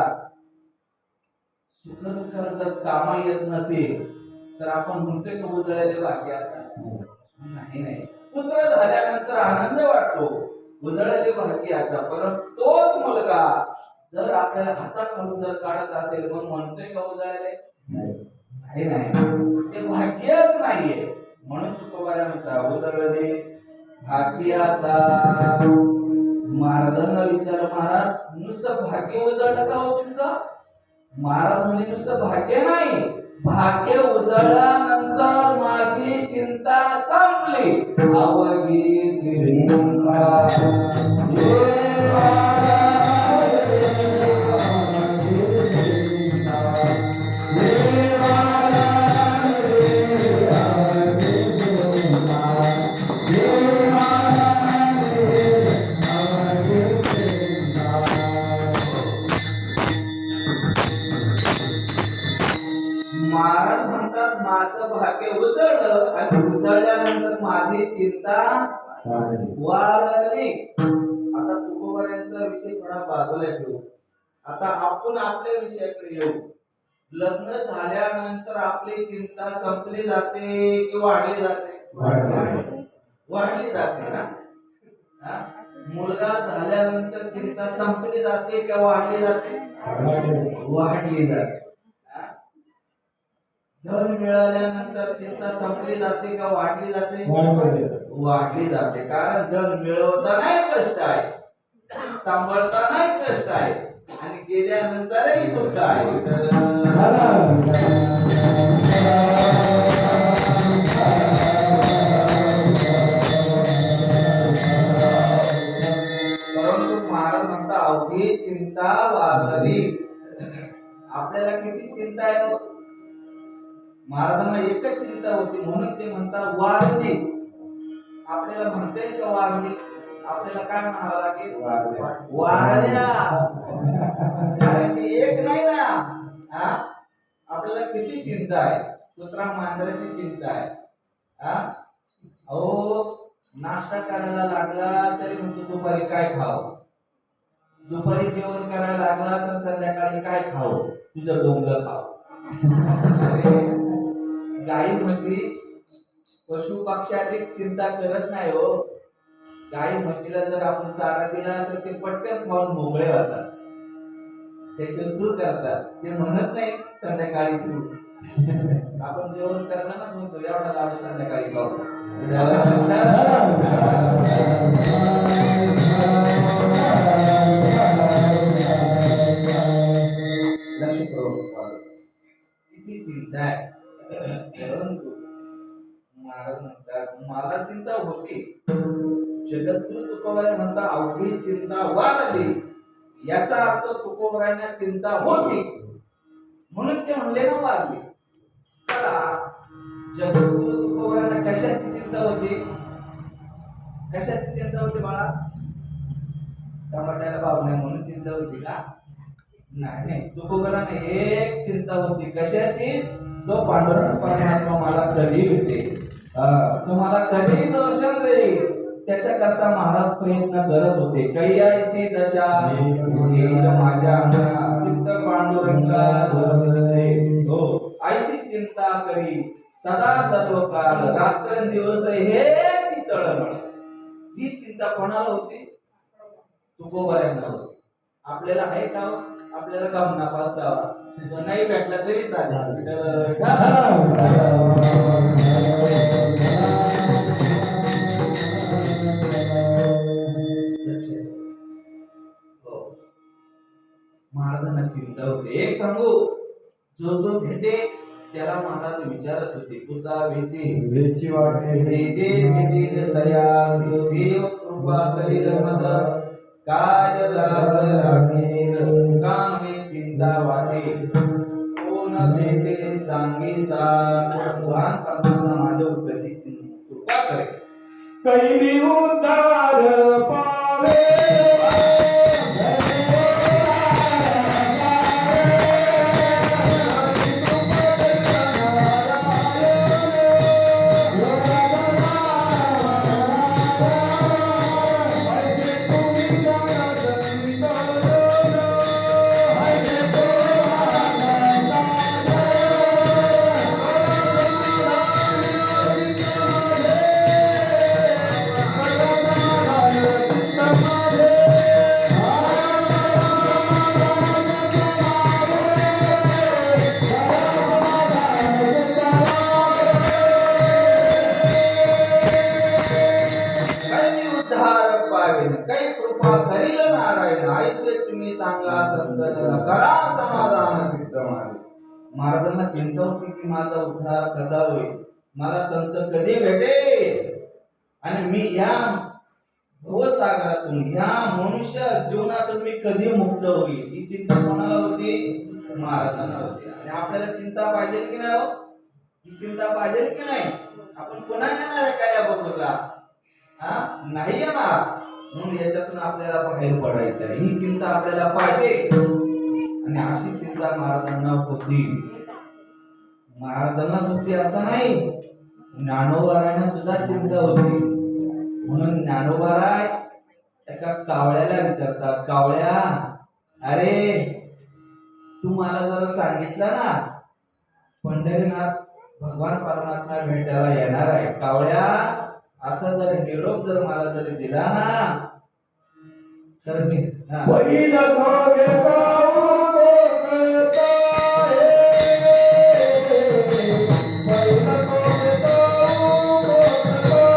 A: सुख दुःखाला जर कामा येत नसेल तर आपण म्हणतोय की उजळलेले भाग्य आता नाही. नाही, पुत्र झाल्यानंतर आनंद वाटतो, उजळलेले भाग्य आता. परंतु तोच मुलगा जर आपल्याला हाताखालून जर काढत असेल मग म्हणतोय का उजळलेले? नाही नाही, ते भाग्यच नाहीये. म्हणून तुकोबारा म्हणता उजळलेले भाग्य आता. महाराजांना विचार, महाराज नुसतं भाग्य उजळलं का हो तुमचं? महाराज म्हणजे नुसतं भाग्य नाही, भाग्य उजळल्यानंतर माझी चिंता संपली. अवघी चिंता सारखे उचललं आणि उचलल्यानंतर माझी चिंता वाढली. आता तुकोबाऱ्यांचा विषय थोडा बाजूला ठेवू. आता आपण आपल्या विषयाकडे येऊ. लग्न झाल्यानंतर आपली चिंता संपली जाते की वाढली जाते? वाढली जाते ना. हा? मुलगा झाल्यानंतर चिंता संपली जाते का वाढली जाते? वाढली जाते. हा? धन मिळाल्यानंतर चिंता संपली जाते का वाढली जाते? वाढली जाते. कारण धन मिळवतानाही कष्ट आहे, सांभाळतानाही कष्ट आहे आणि गेल्यानंतरही दुःख आहे. परंतु महाराज म्हणता अवघी चिंता वारली. आपल्याला किती चिंता आहे हो? महाराजांना एकच चिंता होती म्हणून ते म्हणतात वारली. आपल्याला म्हणता येईल का वारली? आपल्याला काय म्हणावं लागेल? वारल्या. कारण की एक नाही ना. हा? आपल्याला किती चिंता आहे? कुत्रा मांजराची चिंता आहे. हा? अहो नाश्ता करायला लागला तरी म्हणतो दुपारी काय खावं, दुपारी जेवण करायला लागला तर संध्याकाळी काय खावं, तुझं डोंगर खावं. गाई म्हशी पशु पक्ष्याची चिंता करत नाही हो. गाई म्हशीला जर आपण चारा दिला तर ते पटकन खाऊन मोकळे होतात, त्याचे सुरू करतात. ते म्हणत नाही संध्याकाळी तू. आपण जेवण करताना म्हणतो एवढा लाडू संध्याकाळी खाऊ. किती चिंता आहे. परंतु महाराज म्हणतात मला चिंता होती. जगद्गुरु तुकोबाराय म्हणता अवघी चिंता वाढली. याचा अर्थ तुकोबारायांना चिंता होती म्हणून ते म्हणले ना वाढली. चला जगद्गुरु तुकोबारायांना कशाची चिंता होती? कशाची चिंता होती बाळा? टमाट्याला भाव नाही म्हणून चिंता होती का? नाही नाही. तुकोबारायांना एक चिंता होती. कशाची? तो पांडुरंग परमात्मा मला कधी भेटे, तुम्हाला कधी दर्शन देईल, त्याच्याकरता महाराज प्रयत्न करत होते. कैयासी दशा येईल माझ्या चित्त पांडुरंगा धरसे. हो ऐशी चिंता करी सदा सर्व काळ रात्रंदिवस हेच तळमळ. ही चिंता कोणाला होती? तुकोबारायांना होती. आपल्याला आहे का? आपल्याला काम नापासतावा तो नाही भेटला तरी चालेल. महाराजांना चिंता होते. एक सांगू, जो जो भेटे त्याला महाराज विचारत होते कुसा वेची वाटे जे भेटेल दया देव कृपा करील मद काय लाभ राखेल कामे चिंता वाटे कोण भेटे सांगी भगवान परमात्मा माझ्यावर कधी कृपा करे.
B: कैली उद्धार पावे
A: काही कृपा करील नारायण ऐसे तुम्ही सांगा संतन करा समाधान चित्त माझे. महाराजांना चिंता होती की माझा उद्धार कसा होईल, मला संत कधी भेटेल आणि मी या भवसागरातून या मनुष्य जीवनातून मी कधी मुक्त होईल. ही चिंता कोणाला होती? महाराजांना होती. आणि आपल्याला चिंता पाहिजे की नाही हो? ही चिंता पाहिजे की नाही? आपण पुन्हा येणार आहे का या बघूला? नाही येणार. म्हणून याच्यातून आपल्याला बाहेर पडायचं आहे. ही चिंता आपल्याला पाहिजे आणि अशी चिंता महाराजांना होती. महाराजांना सुट्टी असं नाही, ज्ञानोबारायांना सुद्धा चिंता होती. म्हणून ज्ञानोबाराय एका कावळ्याला विचारतात, कावळ्या, अरे तू मला जरा सांगितलं ना पंढरीनाथ भगवान परमात्मा भेटायला येणार आहे, कावळ्या असा जर निरोप जर मला जर दिला ना तर मी
B: पहिलं भागे गाऊ गोगताये, पहिलं भागे गाऊ गोगताये.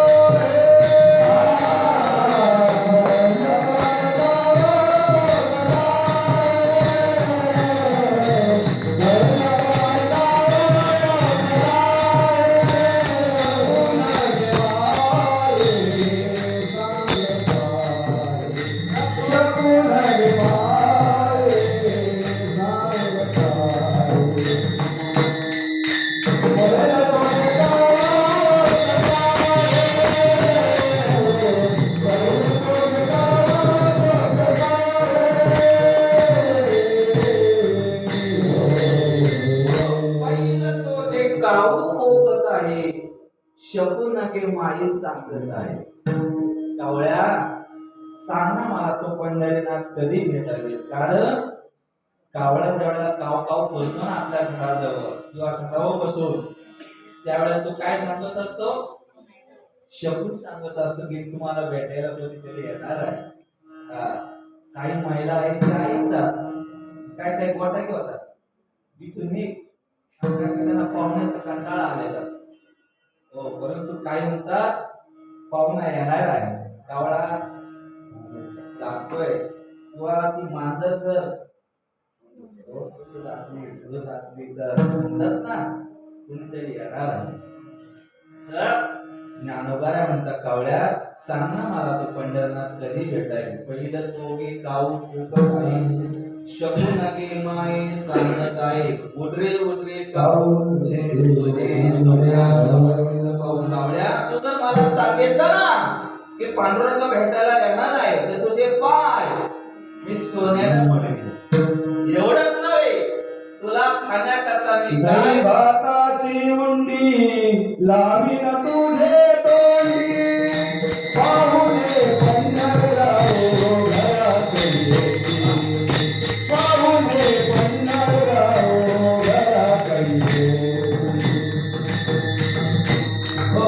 A: पहिलं तो ते काऊ ओकत आहे, शकून के माई सांगत आहे. कावळ्या सांग ना मला तो पंढरीनाथ कधी भेटावे. कारण कावळा ज्यावेळेला काव काव बोलतो ना आपल्या घराजवळ किंवा घरावर बसून, त्यावेळेला तो काय सांगत असतो, शकून सांगत असतो की तुम्हाला भेटायला कोणीतरी येणार आहे. काही महिला आहेत त्या ऐकतात, काय काय गोटा होतात की तुम्ही त्यांना पाहुण्याचा कंटाळा आलेला असतो. हो, परंतु काय म्हणतात, पाहुणा येणार आहे, कावळा लागतोय किंवा ती मांजर तर म्हणतात ना कुणीतरी येणार आहे. ज्ञानोबाराय म्हणतात, कावळ्या सांग ना मला तो पंढरनाथ कधी भेटाय. पहिलं तो की काऊ फुकट आहे, शकून के माई सांगत आहे, उडरे उडरे काऊ तुझे सोन्या कावळ्या तू जर मला सांगितलं ना की पांडुरंग भेटायला येणार आहे तर तुझे पाय मी सोन्यानं म्हणेन. एवढंच नव्हे, तुला खाण्याकरता मी
B: दही भाताची उंडी लावीन तुझे तोंडी, पाहुणे पंढरराव घरात येती, पाहुणे पंढरराव घरात येती.
A: हो,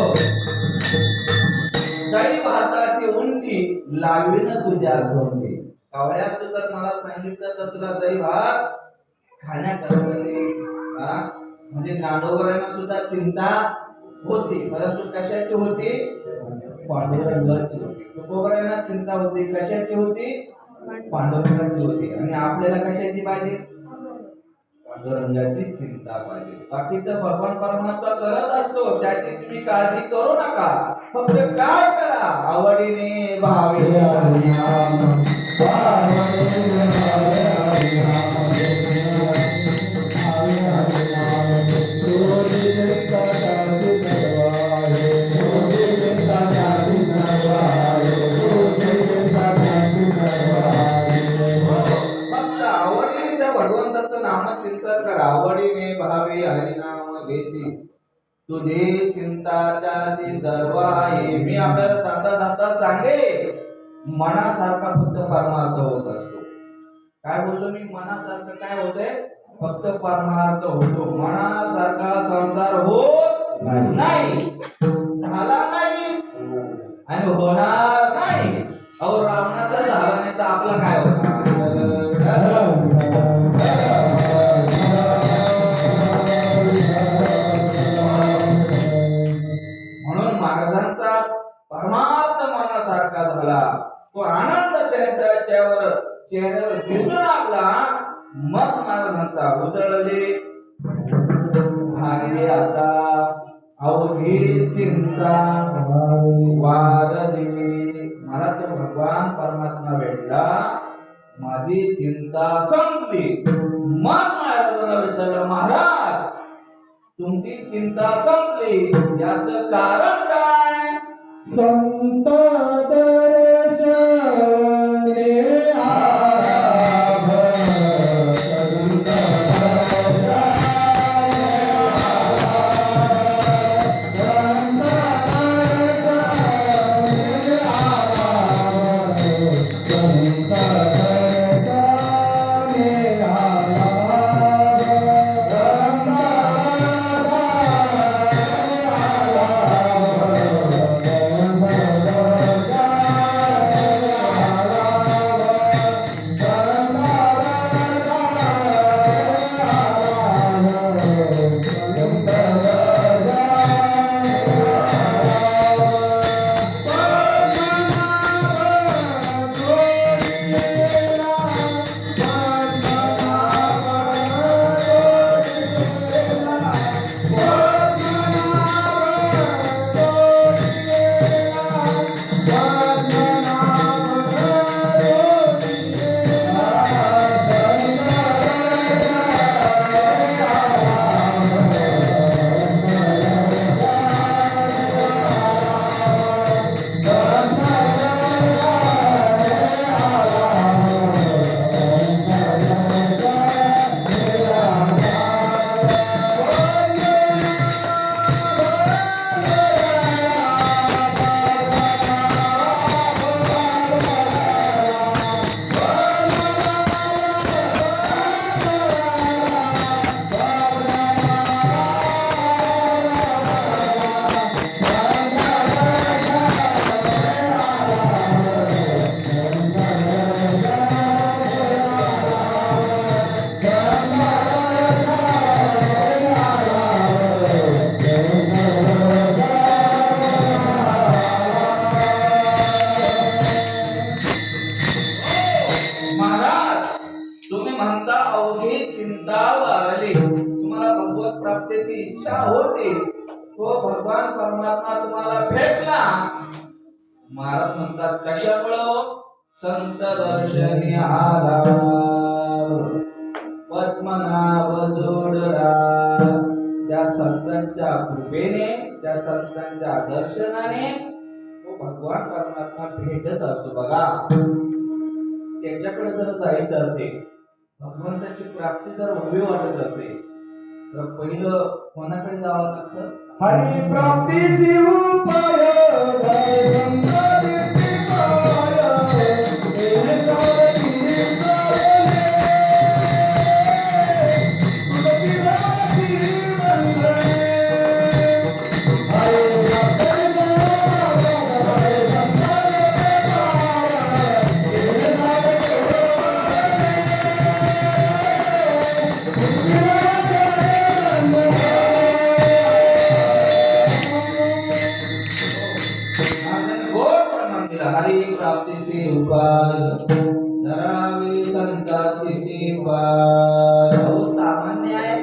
A: दही भाताची उंडी लावीन तुझ्या तोंडी. कावळ्या तू जर मला सांगितलं तर तुला दही भात खाण्याकरता म्हणजे ज्ञानोबारायांना सुद्धा चिंता होती, परंतु कशाची होती, पांडुरंगाची होती. तुकोबारायांना चिंता होती, कशाची होती, पांडुरंगाची होती. आणि आपल्याला कशाची पाहिजे, पांडुरंगाची चिंता पाहिजे. बाकीचं भगवान परमात्मा करत असतो, त्याची तुम्ही काळजी करू नका. फक्त काय करा, आवडीने भावे हरिनाम, आवडीने भावे हरिनाम, भावे हरिनाम. सोजी चिंता त्याची सर्वाहे, सोजी चिंता त्याची सर्वाहे, सोजी चिंता त्याची सर्वाहे. फक्त आवडीने त्या भगवंताचं नामचिंतन करा. आवडीने भावे हरिनाम घेसी, तुझे चिंता त्याची सर्व आहे. मी आपल्याला जाता जाता सांगे, मनासारखा फक्त परमार्थ होत असतो. काय बोललो मी, मनासारखं काय होतंय, फक्त परमार्थ होतो. मनासारखा संसार होत नाही, झाला नाही आणि होणार नाही. अहो रावणाचा झाला नाही तर आपला काय होणार. म्हणून महाराजांचा परमार्थ मनासारखा झाला, तो आनंद त्यांच्या चेहऱ्यावर दिसून लागला. मग महाराज म्हणता, उजळले भागे आता अवघी चिंता वारली. मला तो भगवान परमात्मा भेटला, माझी चिंता संपली. मग महाराजांना विचारलं, महाराज तुमची चिंता संपली, याचं कारण काय.
B: संत दर्शने आराध, संत दर्शने
A: भगवान परमात्मा तुम्हाला भेटला. महाराज म्हणतात कशामुळं? संत दर्शनी आला, पद्मनाभ जोडला. त्या संतांच्या कृपेने, त्या संतांच्या दर्शनाने तो भगवान परमात्मा भेटत असतो. बघा, त्याच्याकडे जर जायचं असेल, भगवंताची प्राप्ती जर व्हावी वाटत असेल, तर पहिलं कोणाकडे जावं लागतं?
B: हरी प्राप्तीसी उपाय जय संतती पाय हे सारथी सारे तुझी राती मंगळे हरे प्राप्तीसी उपाय जय संतती
A: हरी प्राप्तीचे उपाय धरावे संतांचे ते पाय. सामान्य आहे.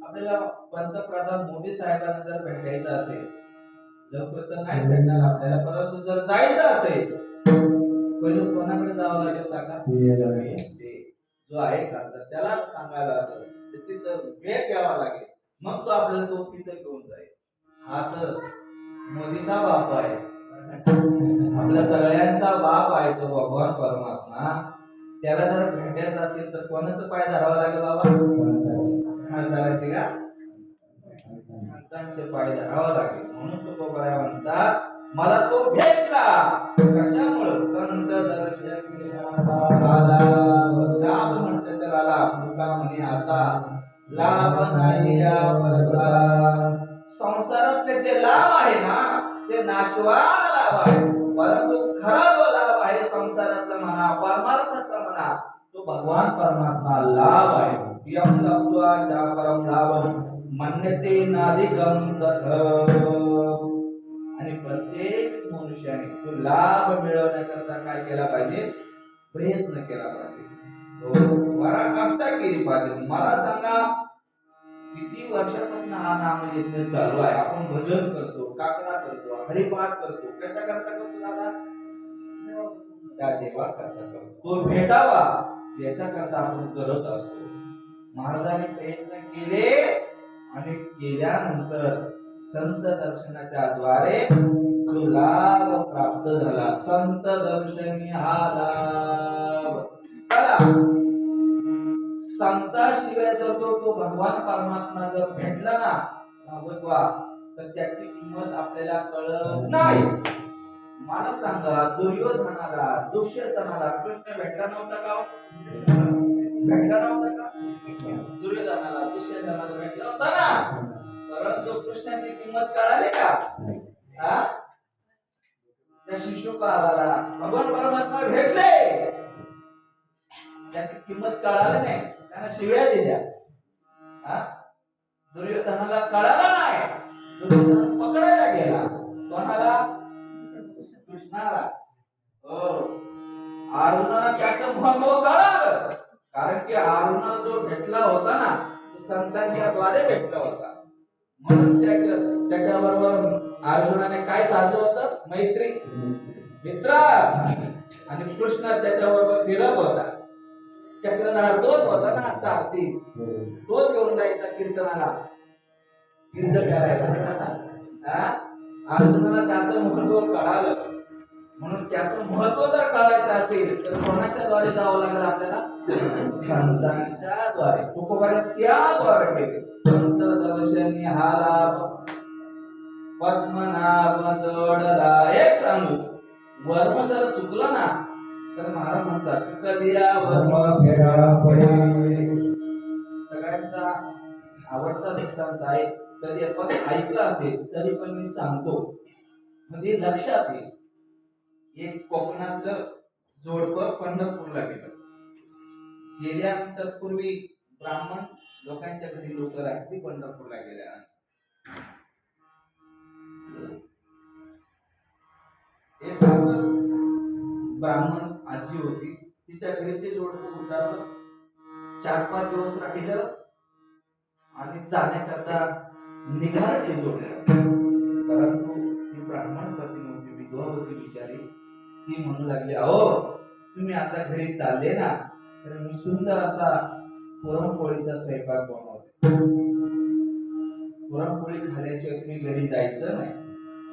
A: आपल्याला पंतप्रधान मोदी साहेबांना जर भेटायचं असेल, लवकर तर नाही भेटणार आपल्याला, परंतु जर जायचं असेल, पहिलं कोणाकडे जावं लागेल काका? ते जो आहे का त्याला सांगायला लागेल, त्याची तर भेट घ्यावा लागेल, मग तो आपल्याला तो तिथे घेऊन जाईल. हा तर मोदीचा बाप आहे, आपल्या सगळ्यांचा बाप आहे तो भगवान परमात्मा. त्याला जर भेटायचं असेल तर कोणाचं पाय धरावं लागेल बाबा? धरायचे का? संतांचे पाय धरावं लागेल. म्हणून तो गोपाळ म्हणतात मला तो भेटला. कशामुळं? संत दर्शनी आला. लाभ म्हणते त्याला लाभ. तुका म्हणे आता लाभ नाही या परता. संसारात त्याचे लाभ आहे ना, ते नाशवान लाभ आहे, परंतु खरा जो लाभ आहे संसारातला म्हणा, परमार्थातला म्हणा, तो भगवान परमात्मा लाभ आहे. यम लब्ध्वा चा परम लाभम मन्यते नाधिकम तथ. आणि प्रत्येक मनुष्याने तो लाभ मिळवण्याकरता काय केला पाहिजे? प्रयत्न केला पाहिजे, पराकाष्ठा केली पाहिजे. मला सांगा, किती वर्षापासून हा नामयज्ञ चालू आहे? आपण भजन करतो, काकडा करतो, हरिपाठ करतो. कशा करता करतो दादा? त्या देवा करता करतो. तो भेटावा याच्याकरता आपण करत असतो. महाराजांनी प्रयत्न केले आणि केल्यानंतर संत दर्शनाच्या द्वारे तो लाभ प्राप्त झाला. संत दर्शनी हा लाभ. चला, संताशिवाय जर तो भगवान परमात्मा जर भेटला ना भागवतवा, तर त्याची किंमत आपल्याला कळत नाही. मला सांगा, दुर्योधनाला, दुःशासनाला कृष्ण भेटला नव्हता का? भेटला नव्हता का? दुर्योधनाला, दुःशासनाला भेटला होता ना, परंतु कृष्णाची किंमत कळाली का? हा? त्या शिशुपालाला भगवान परमात्मा भेटले, त्याची किंमत कळाली नाही, त्यांना शिव्या दिल्या. दुर्योधनाला कळालं नाही, दुर्योधन पकडायला गेला. कोणाला? कृष्णाला. हो, अर्जुनाला त्याचं महत्व कळालं, कारण की अर्जुनाला जो भेटला होता ना, तो संतांच्या द्वारे भेटला होता. म्हणून त्याच्याबरोबर अर्जुनाने काय साधलं होतं? मैत्री, मित्र. आणि कृष्ण त्याच्याबरोबर फिरत होता. चक्रधार तोच होता ना, सारथी तोच घेऊन जायचा कीर्तनाला, कीर्तन करायला. अर्जुनाला त्याचं महत्व कळालं. म्हणून त्याचं महत्व जर कळायचं असेल तर कोणाच्या द्वारे जावं लागेल आपल्याला? संतांच्या द्वारे. तुकोबाने त्याद्वारे केले. संत दर्शनी हा लाभ पद्मनाभ जोडला. एक सांगू, वर्म जर चुकला ना तर महाराज म्हणतात चुकलिया वर्म फेरा पडे. सगळ्यांचा आवडता दृष्टांत आहे, कधी आपण ऐकला असेल तरी पण मी सांगतो, म्हणजे लक्षात येईल. एक कोकणातलं जोडपं पंढरपूरला गेलं. गेल्यानंतर पूर्वी ब्राह्मण लोकांच्या घरी लोक राहायची. पंढरपूरला गेल्यानंतर एक असं ब्राह्मण आजी होती, तिच्या घरी ते जोडपं उतरलं. 4-5 दिवस राहिलं आणि जाण्याकरता निघालं ते जोडपं. ती म्हणू लागली, अहो तुम्ही आता घरी चालले ना, तर मी सुंदर असा पुरणपोळीचा स्वयंपाक बनवते. पुरणपोळी खाल्ल्याशिवाय तुम्ही घरी जायचं नाही.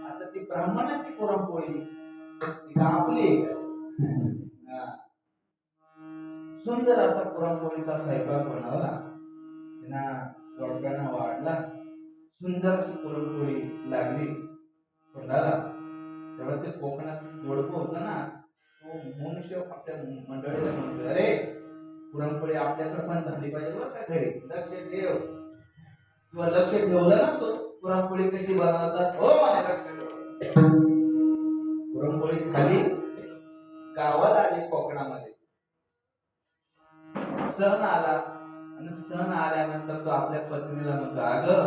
A: आता ती ब्राह्मणाची पुरणपोळी, ती का आपली आहे का? हा. सुंदर असा पुरणपोळीचा स्वयंपाक बनवला, त्यांना जोडप्यानं वाढला, सुंदर अशी पुरणपोळी लागली तोंडाला. तेव्हा ते कोकणात जोडपं होतं ना, तो मनुष्य आपल्या मंडळीला म्हणतो, अरे पुरणपोळी आपल्याकडे पण झाली पाहिजे बरं का घरी, लक्ष ठेव. किंवा लक्ष ठेवलं ना तो पुरणपोळी कशी बनवतात, हो मला लक्ष ठेव. पुरणपोळी खाली गावात आली कोकणामध्ये, सण आला, आणि सण आल्यानंतर तो आपल्या पत्नीला म्हणतो, अगं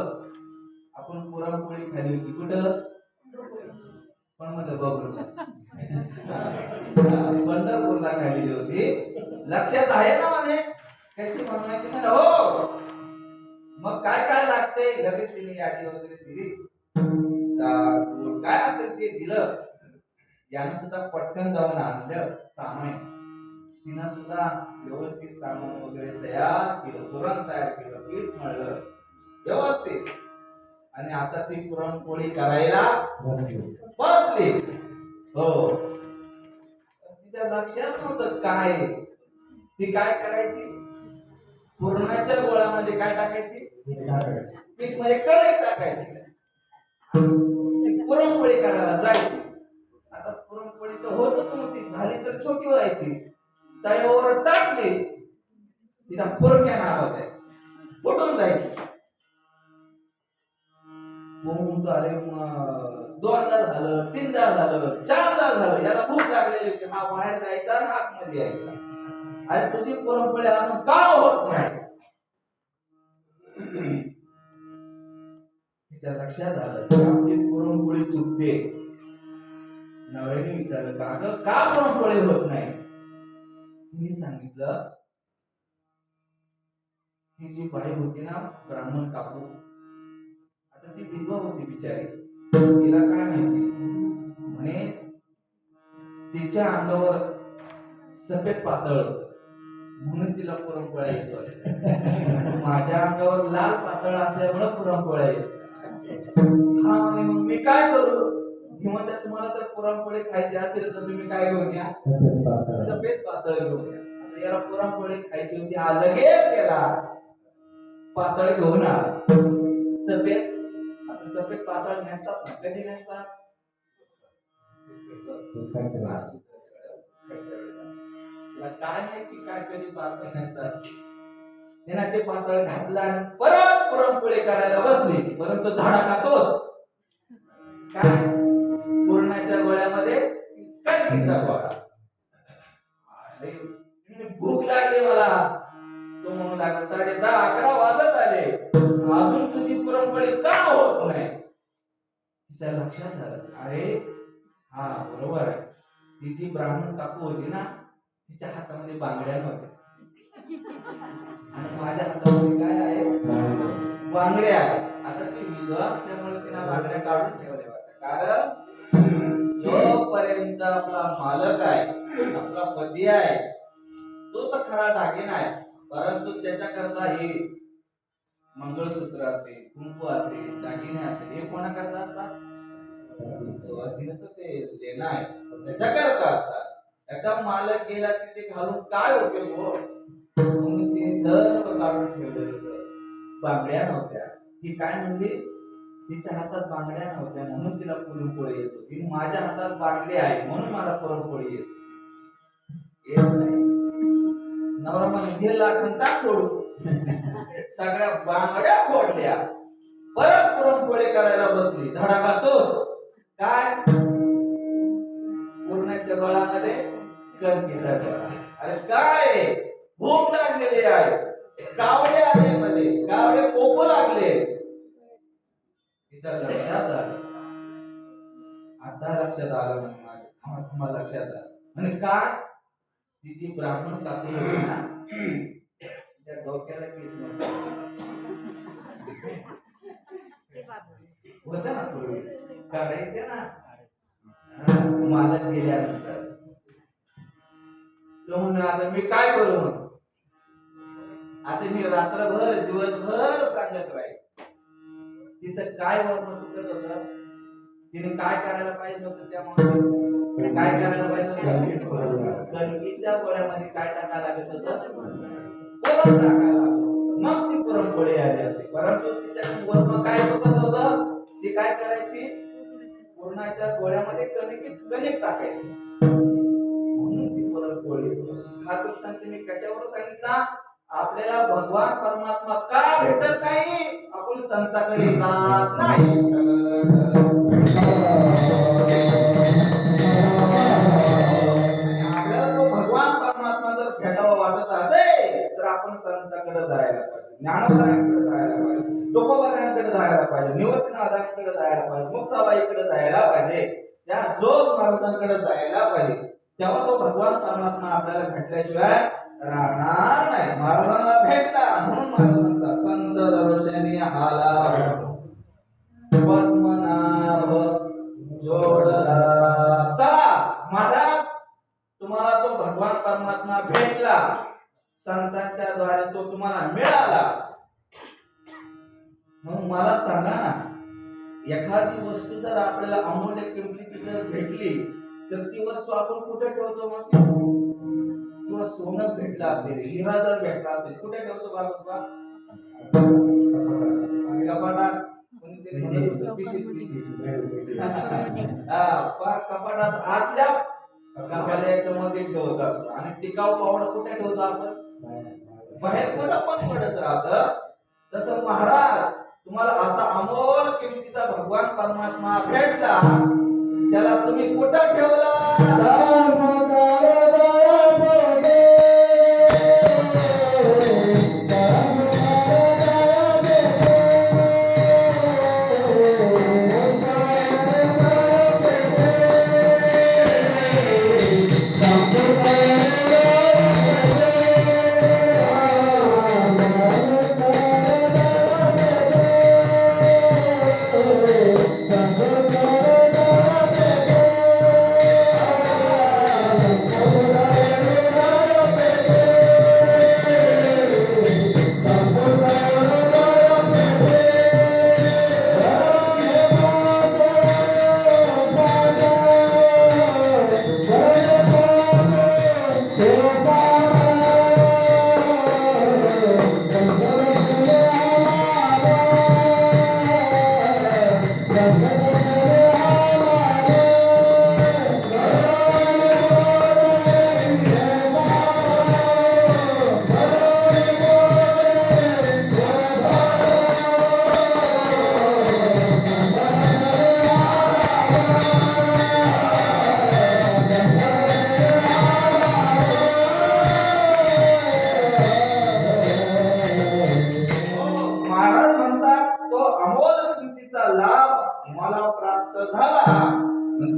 A: आपण पुरणपोळी खाली होती कुठं, पण म्हणलं बघूला, पंढरपूरला खाल्ली होती, लक्षात आहे ना म्हणे. कशी बनवायची म्हणे, हो. मग काय काय लागते, लगेच तिने यादी वगैरे दिली, काय असेल ते दिलं. यानं सुद्धा पटकन जाऊन आणलं सामान, तिनं सुद्धा व्यवस्थित सामान वगैरे तयार केलं, पुरण तयार केलं, पीठ मळलं व्यवस्थित, आणि आता ती पुरणपोळी करायला बसली. हो, तिच्या लक्षात नव्हतं काय ती काय करायची. पुरणाच्या गोळामध्ये काय टाकायची, पीठ मध्ये कणिक टाकायची, पुरणपोळी करायला जायची. आता पुरणपोळी तर होतच नव्हती, झाली तर छोटी व्हायची. तव्यावर टाकली, तिला पुरक्या नावात आहे, फुटून जायची. म्हणतो, अरे दोनदा झालं, तीनदा झालं, चारदा झालं, याला भूक लागलेली होती, हा बाहेर जायचा आणि आतमध्ये यायचा. अरे तुझी पुरणपोळी आणून का होत नाही. तिच्या लक्षात आलं की आपली पुरणपोळी चुकते. नवऱ्याने विचारलं, का पुरणपोळी होत नाही. तिने सांगितलं, ती जी बाई होती ना ब्राह्मण काकू, आता ती विधवा होती बिचारी, तिला काय माहिती म्हणे तिच्या अंगावर सफेद पातळ होत म्हणून तिला पुरणपोळ्या येतो. माझ्या अंगावर लाल पातळ असल्यामुळे पुरणपोळ्या येतो. हा म्हणे, मग मी काय करू. मी म्हणते, तुम्हाला जर पुरणपोळी खायची असेल तर तुम्ही काय घेऊन या, सफेद पातळ घेऊन या. आता याला पुरणपोळी खायची होती, हा लगेच गेला पातळ घेऊन आला सफेद. आता सफेद पातळ नेसतात ना, कधी नेसतात, काय माहिती काय कधी पातळ नेसतात. त्यानं ते पातळ घातला आणि परत पुरणपोळी करायला बसली, परंतु धडाका तोच, काय पुरणाच्या गोळ्यामध्ये कणकीचा गोळा. भूक लागली मला. तो म्हणू लागला, 10:30-11 वाजत आले, अजून तुझी पुरणपोळी का होत नाही. तिच्या लक्षात आलं, अरे हा बरोबर आहे, ती जी ब्राह्मण काकू होती ना, तिच्या हातामध्ये बांगड्या नव्हत्या आणि माझ्या हातामध्ये काय आहे, बांगड्या आहे. आता ती विधवा असल्यामुळे तिला बांगड्या काढून ठेवल्या होत्या, कारण जोपर्यंत आपला मालक आहे, आपला पती आहे, तो तर खरा दागिना आहे, परंतु त्याच्याकरता हे मंगळसूत्र असेल, कुंकू असेल, दागिने असेल, हे कोणाकरता असतात, सुवासिनीचं ते लेणं आहे, त्याच्याकरता असतात. एका मालक गेला की ते घालून काय उपयोग हो, म्हणून तिने सर्व काढून ठेवलेलं होतं. बांगड्या नव्हत्या. ती काय म्हणली, तिच्या हातात बांगड्या नव्हत्या म्हणून तिला पुरणपोळी येत होती, माझ्या हातात बांगडी आहे म्हणून मला पुरणपोळी येत नाही. नवरा म्हणजे लाटून टाक फोडू, सगळ्या बांगड्या फोडल्या, परत पुरणपोळी करायला बसली. धडाका तोच, काय पुरणाच्या गोळामध्ये कणकीचा गोळा. अरे काय भूक लागलेली आहे, कावळे आले मध्ये, कावळे कोपू लागले. तिच्या लक्षात आलं, आता लक्षात आलं म्हणजे माझ्या तुम्हाला लक्षात आलं म्हणजे काय, तिची ब्राह्मण काकू होती ना, त्या डोक्याला केस नव्हते होते ना, पूर्वी काढायचे ना, मालक गेल्यानंतर तो म्हणून आता मी काय करू म्हणून आता मी रात्रभर दिवसभर सांगत राहील तिचं काय वर्म चुकत होतं तिने काय करायला पाहिजे होतं त्या माणसाने काय करायला पाहिजे होतं कणकीच्या गोळ्यामध्ये काय टाकायला लागत होतं पुरण टाकायला लागत होतं मग ती पुरणपोळी आली असते परंतु तिच्या वर्म काय चुकत होतं ती काय करायची पुरणाच्या गोळ्यामध्ये कणिक टाकायची म्हणून ती पुरणपोळी हा दृष्टांत मी कशावर सांगितला आपल्याला भगवान परमात्मा का भेटत नाही आपण संताकडे जात नाही आपल्याला तो भगवान परमात्मा जर भेटावा वाटत असेल तर आपण संताकडे जायला पाहिजे ज्ञानोबरायांकडे जायला पाहिजे तुकोबरायांकडे जायला पाहिजे निवृत्तीनाथांकडे जायला पाहिजे मुक्ताबाईकडे जायला पाहिजे त्या जोग महाराजांकडे जायला पाहिजे तेव्हा तो भगवान परमात्मा आपल्याला भेटल्याशिवाय राहणार नाही महाराजांना भेटला म्हणून महाराज म्हणतात संत दर्शनी हाला पद्मनाभ जोडला चला महाराज तुम्हाला तो भगवान परमात्मा भेटला संतांच्या द्वारे तो तुम्हाला मिळाला मग मला सांगा ना एखादी वस्तू जर आपल्याला अमूल्य किमतीची जर भेटली तर ती वस्तू आपण कुठे ठेवतो मावशी किंवा सोनं भेटलं असेल हिरा जर भेटला असेल कुठे ठेवतो बाबा कपाटात कोणीतरी म्हणत होतं पिशीत कपाटात आतल्या गाभाऱ्याच्या मध्ये ठेवत असतो आणि टिकाऊ पावडं कुठे ठेवतो आपण बाहेर कुठं पण पडत राहत तसं महाराज तुम्हाला असा अमोल किमतीचा भगवान परमात्मा भेटला त्याला तुम्ही कुठं ठेवला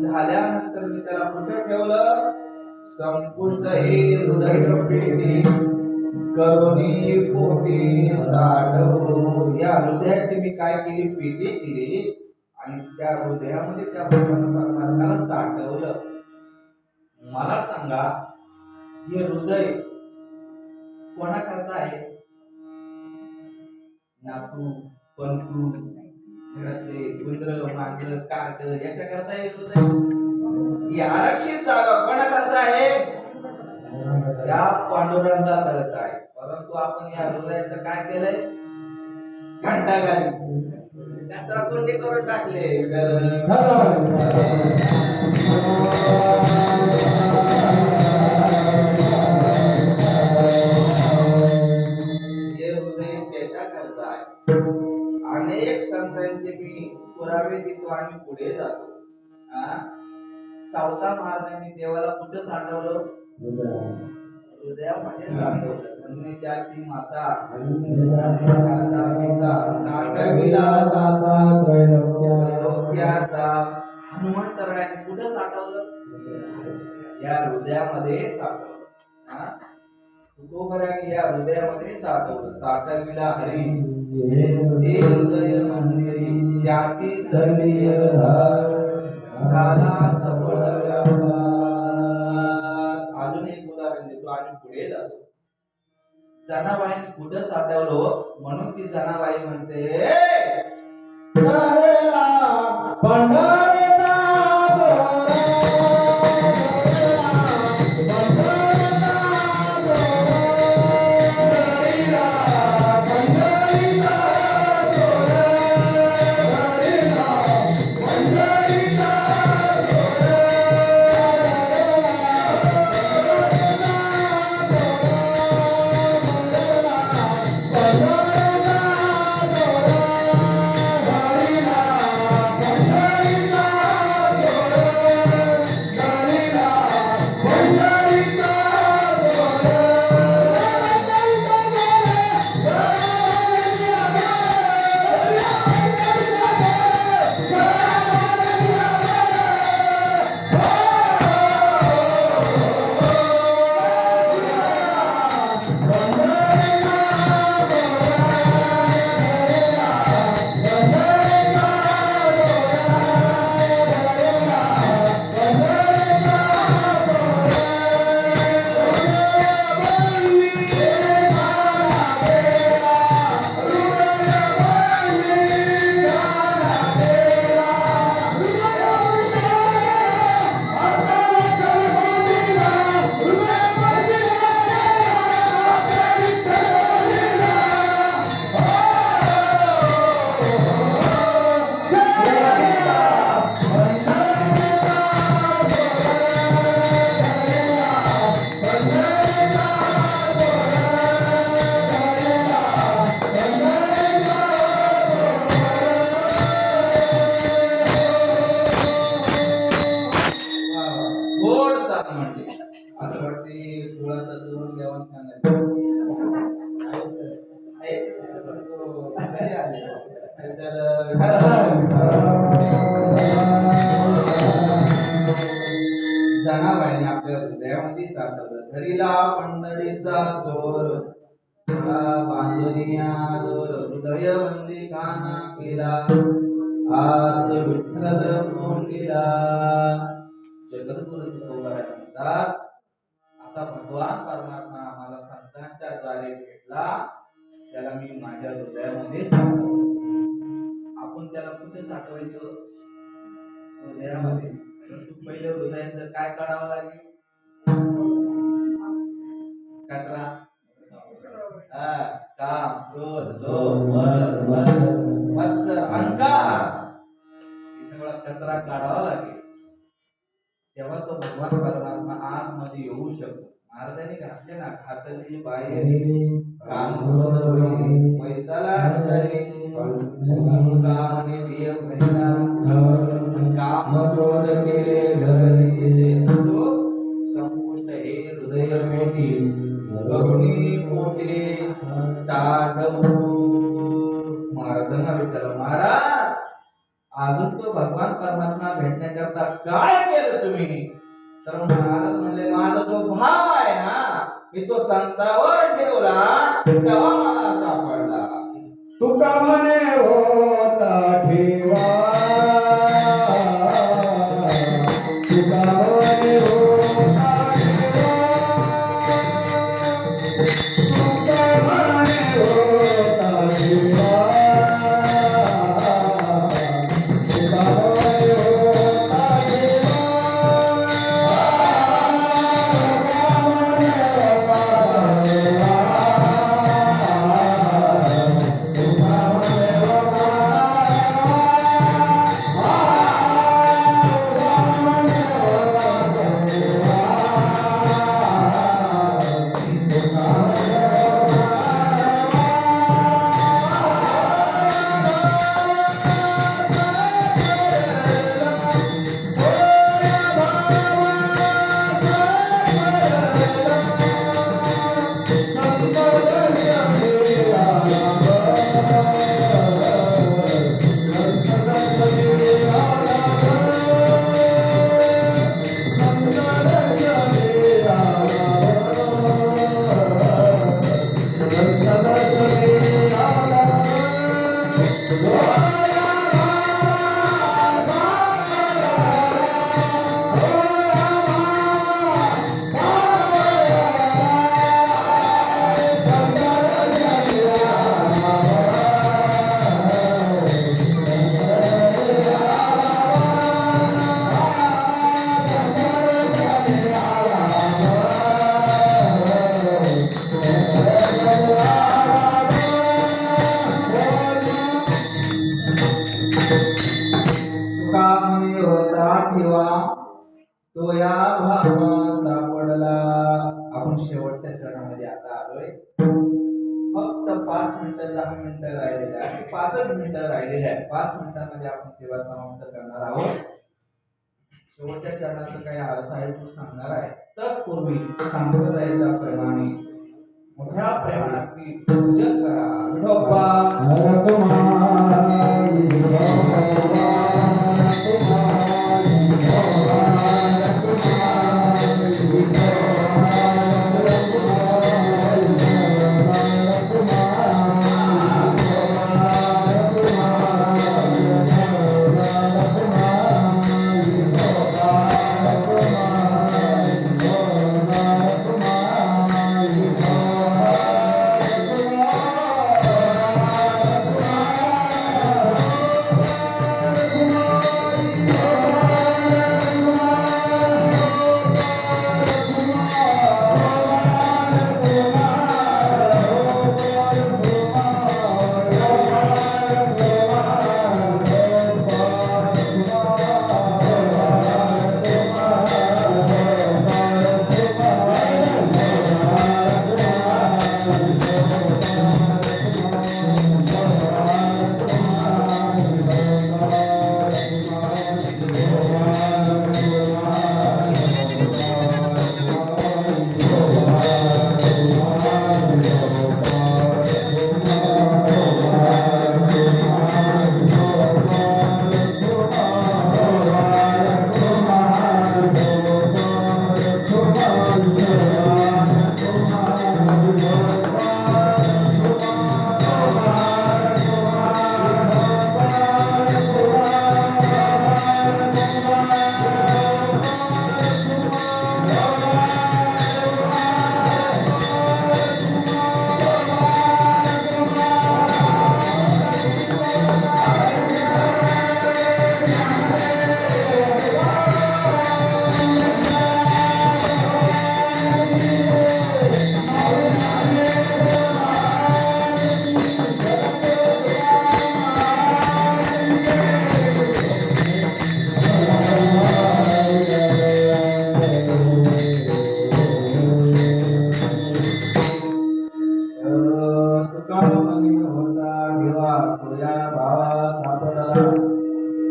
A: झाल्यानंतर मी त्याला कुठे ठेवलं संपुष्ट हे हृदय पेटी करुणी पोटी साठवू या हृदयाची मी काय केली पेटी केली आणि त्या हृदयामध्ये त्या परमात्म्याला साठवलं मला सांगा हे हृदय कोणाकरता आहे नातू पंतू घरातले गुंद्र मांजर कार्ट याच्या करता हे हृदय ही आरक्षित जागा कोणाकरता आहे या पांडुरंगा करता आहे परंतु आपण या हृदयाचं काय केलंय घंटा गाडी त्याचा कोंडी करून टाकले हे हृदय त्याच्या करता आहे अनेक संतांचे मी पुरावे देतो आणि पुढे जातो सावता महाराजांनी देवाला कुठं साठवलं हृदयामध्ये साठवलं म्हणून त्याची माता साठविला दाता त्रैलोक्याचा हनुमंतरायाने कुठं साठवलं या हृदयामध्ये साठवलं तुकोबराने या हृदयामध्ये साठवलं साठविला हरी जे हृदय मंदिरी त्याची सरली झाला सफळ व्यापार अजून एक उदाहरण देतो कुठं साठवलो म्हणून ती जनाबाई म्हणते
B: करेला पंढरीचा दोरा, पंढरीचा दोरा, हरीला पंढरीचा दोरा, हरीला पंढरीचा
A: गोड चाल म्हणते असं वाटते गुळाचा दोन जेवण सांगायचं जनाबाईने आपल्या हृदयामध्ये साठवलं धरीला पंढरीचा चोर बांधुनिया दोर हृदय बंदी काना केला हात विठ्ठल मोंडीला जगद्गुरु तुकोबाराय म्हणतात असा भगवान परमात्मा आम्हाला संतांच्या द्वारे भेटला त्याला मी माझ्या हृदयामध्ये साठवतो आपण त्याला कुठे साठवायचं हृदयामध्ये परंतु पहिले हृदयाचं काय काढावं लागेल कचरा काम क्रोध लोभ मद मत्सर अहंकार हे सगळा कचरा काढावा लागेल तेव्हा तो भगवान परमात्मा आतमध्ये येऊ शकतो महाराजांनी घातले ना खातली बाहेरी काम क्रोध होई पैसाला अंतरी कामने देव भरिला काम क्रोध केले घरली केले तो संपुष्ट हे हृदय पेटी करुणी पोटे साठवू महाराजांना विचारलं महाराज अजून तो भगवान परमात्मा भेटण्याकरता काय केलं तुम्ही तर महाराज म्हणले माझा जो भाव आहे ना मी तो संतावर ठेवला तेव्हा मला सापडला
B: तुका म्हणे होता ठेवा तुका म्हणे होता ठेवा तुका म्हणे होता ठेवा तुका म्हणे होता ठेवा तुका म्हणे होता ठेवा
A: होता ठेवा तो या भावा सापडला. आपण शेवटच्या चरणामध्ये आता आलोय. फक्त 5 मिनिटं 10 मिनिटं राहिलेले आहे. 5च मिनिटं राहिलेले आहे. 5 मिनिटांमध्ये आपण सेवा समाप्त करणार आहोत. शेवटच्या चरणाचा काय अर्थ आहे तो सांगणार आहे. तत्पूर्वी संप्रदायाच्या प्रमाणे मोठ्या प्रेमाने पूजन करा. विठोबा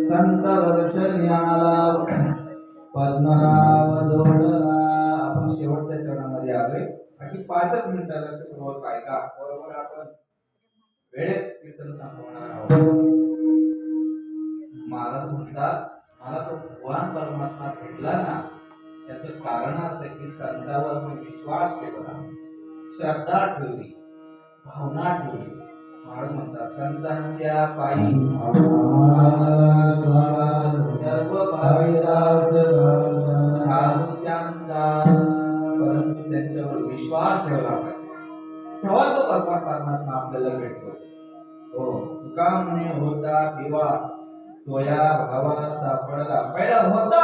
A: संत दर्शन याला पद्मनाभ जोडला. आपण शेवटच्या चरणामध्ये आलोय. बाकी 5च मिनिटाला सुरुवात ऐका. बरोबर आपण वेळेत कीर्तन संपवणार आहोत. महाराज म्हणतात मला तो भगवान परमात्मा भेटला ना त्याचं कारण असं की संतावर मी विश्वास ठेवला, श्रद्धा ठेवली, भावना ठेवली. महाराज म्हणतात संतांच्या पायी सर्व भाविदास झालो त्यांचा, परंतु त्यांच्यावर विश्वास ठेवला पाहिजे. तेव्हा तो परमात्मा आपल्याला भेटतो. हो तुका म्हणे होता तेव्हा तोया भावा सापडला. पहिला होता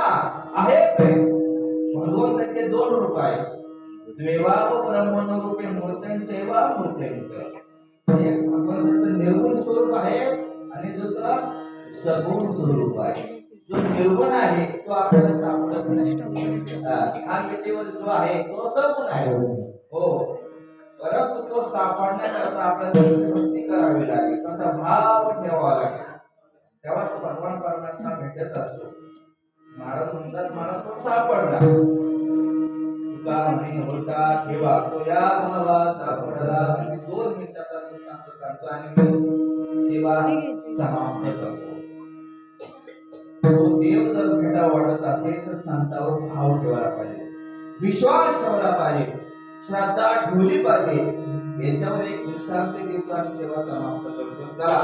A: आहेच भगवंताचे 2 रूप आहेत. द्वेवा व ब्रह्मण रूपे मूर्त्यांचैवा मूर्त्यांच. एक भगवंताचं निर्गुण स्वरूप आहे आणि दुसरा सगुण स्वरूप आहे. जो निर्गुण आहे तो आपल्याला सापडत नाही. हा विटेवर जो आहे तो सगुण आहे. हो परंतु तो सापडण्याकरता आपल्याला भक्ती करावी लागेल, तसा भाव ठेवावा लागेल. तेव्हा तो भगवान परमात्मा भेटत असतो. महाराज म्हणतात मला तो सापडला. तुका म्हणे होता ठेवा तो या भावा सापडला. आणि 2 मिनिटाचा दृष्टांत सांगतो आणि मी सेवा समाप्त करतो. तो देव जर भेटा वाटत असेल तर संतावर भाव ठेवायला पाहिजे, विश्वास ठेवला पाहिजे, श्रद्धा ठेवली पाहिजे. याच्यावर एक दृष्टांत घेतो आणि सेवा समाप्त करतो. चला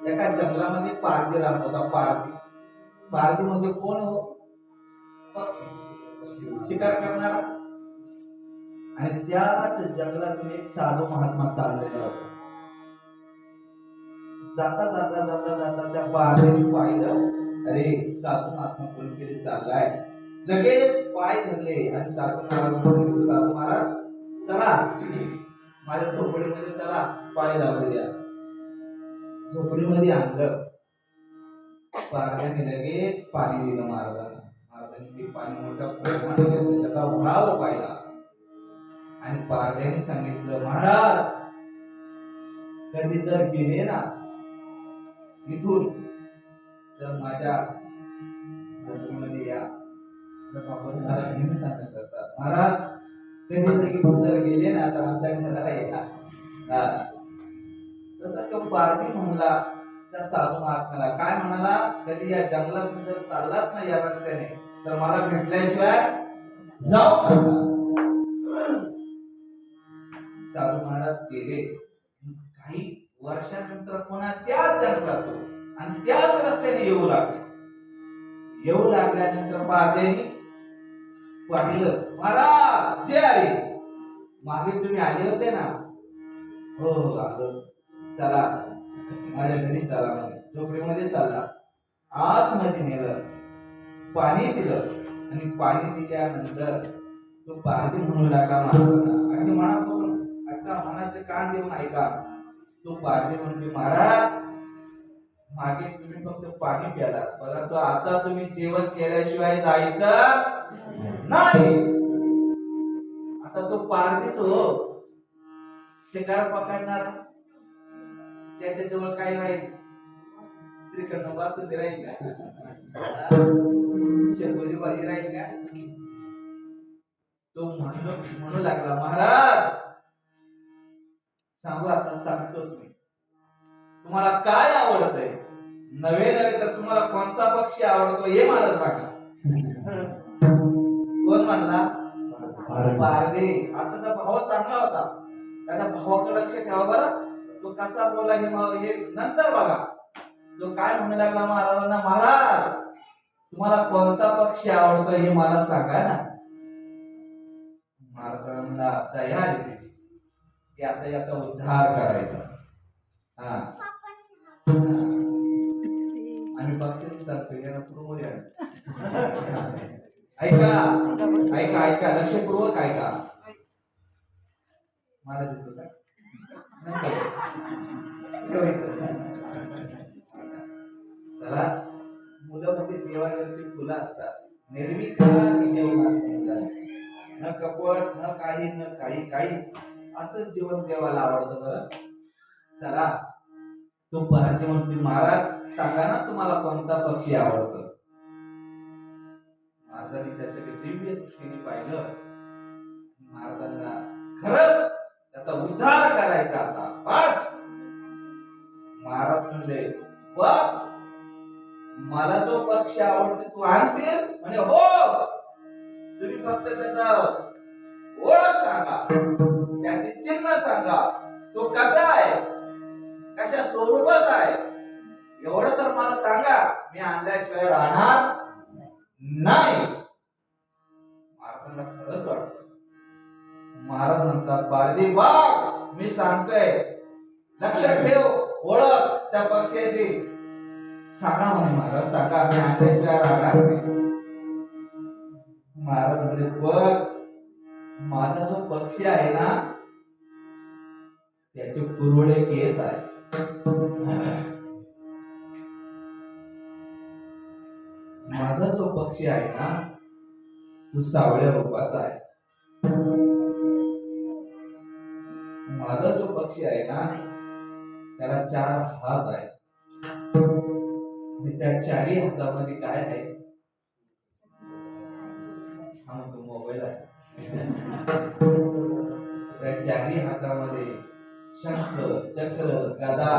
A: एका जंगलामध्ये पारधी राहत होता. पारधी म्हणजे कोण हो? शिकार करणारा. आणि त्याच जंगलातून एक साधू महात्मा चाललेला होता. जाता जाता जाता जाता त्या पारधीने पाहिलं, अरे साधू महात्मा कोणीतरी चाललाय. लगेच पाय धरले आणि साधू महाराज चला माझ्या झोपडीमध्ये चला, पाय लावले द्या. झोपडीमध्ये आणलं. पारध्याने लगेच पाणी दिलं महाराजांना. महाराजांनी ते पाणी मोठ्या प्रेमाने घेतलं, त्याचा भाव पाहिला आणि पारध्याने सांगितलं, महाराज कधी जर गेले ना इथून तर माझ्या मध्ये या. तर बाबा मला नेहमी सांगत असतात, महाराज कधी जर इथून जर गेले ना तर आमच्या घराला या. तसं तो पारधी म्हणला त्या साधू महात्म्याला, काय म्हणाला, कधी या जंगलातून जर चाललात ना या रस्त्याने तर मला भेटल्याशिवाय जाऊ नका. साधू महाराज गेले. काही वर्षानंतर पुन्हा त्याच जंगलातून आणि त्याच रस्त्याने येऊ लागले. येऊ लागल्यानंतर पारध्याने पाहिलं, महाराज जे आले, मागे तुम्ही आले होते ना. हो हो आलो. चला माझ्या घरी चला. म्हणजे झोपडीमध्ये चालला. आतमध्ये नेलं, पाणी दिलं आणि पाणी दिल्यानंतर तो पारधी म्हणू लागला महाराजांना, अगदी मनापासून आता मनाचे कान देऊन ऐका. तो पारधी म्हणते, महाराज मागे तुम्ही फक्त पाणी प्यालात, परंतु आता तुम्ही जेवण केल्याशिवाय जायचं नाही. आता तो पारधीच हो, शिकार पकडणार, त्याच्याजवळ काय राहील, श्रीखंड बासुंदी राहील का, शेकोजी भाजी राहील का. तो म्हणू लागला, महाराज सांगू, आता सांगतोच मी, तुम्हाला काय आवडतंय, नवे तर तुम्हाला कोणता पक्षी आवडतो हे मला सांगा. कोण म्हणला, पारधी. आताचा भाव चांगला होता, त्याच्या भावाकडे लक्ष ठेवा बरं. तो कसा बोला हे नंतर बघा. तो काय म्हणू लागला महाराजांना, महाराज तुम्हाला कोणता पक्षी आवडतो हे मला सांगा ना. महाराजांना दया आली की आता याचा उद्धार करायचा. आणि पक्षाची सांगतो याला पुढे ऐका ऐका ऐका, लक्षपूर्वक ऐका. मला देतो का, चला. मुलं म्हणजे देवावरती फुलं असतात, निर्विकार जेवण असतं, न कपट न काही काहीच असंच जीवन देवाला आवडतं. बरं चला. तो पारधी म्हणतो, महाराज सांगा ना तुम्हाला कोणता पक्षी आवडतो. महाराजांनी त्याच्याकडे दिव्य दृष्टीने पाहिलं. महाराजांना खरंच त्याचा उद्धार करायचा आता. बस महाराज म्हणले, बघ मला जो पक्षी आवडतो तू आणशील म्हणे. हो, तुम्ही फक्त त्याचा ओळख सांगा, त्याचे चिन्ह सांगा, तो कसा आहे, कशा स्वरूपाचा आहे, एवढं तर मला सांगा, मी आणल्याशिवाय राहणार नाही. महाराजांना खरंच वाटतं. महाराज म्हणतात, पारधी बघ मी सांगतोय, लक्ष ठेव, ओळख त्या पक्षाची सांगा म्हणे. महाराज सांगा, मी आणल्याशिवाय राहणार नाही. महाराज म्हणजे, बघ माझा जो पक्षी आहे ना त्याचे कुरवडे केस आहे. माझा जो पक्षी आहे ना तो सावळ्या रूपाचा आहे. माझा जो पक्षी आहे ना त्याला 4 हात आहेत. त्या 4ही हातामध्ये काय आहे, हा तो मोबाईल आहे. त्या 4ही हातामध्ये शंख, चक्र, गदा,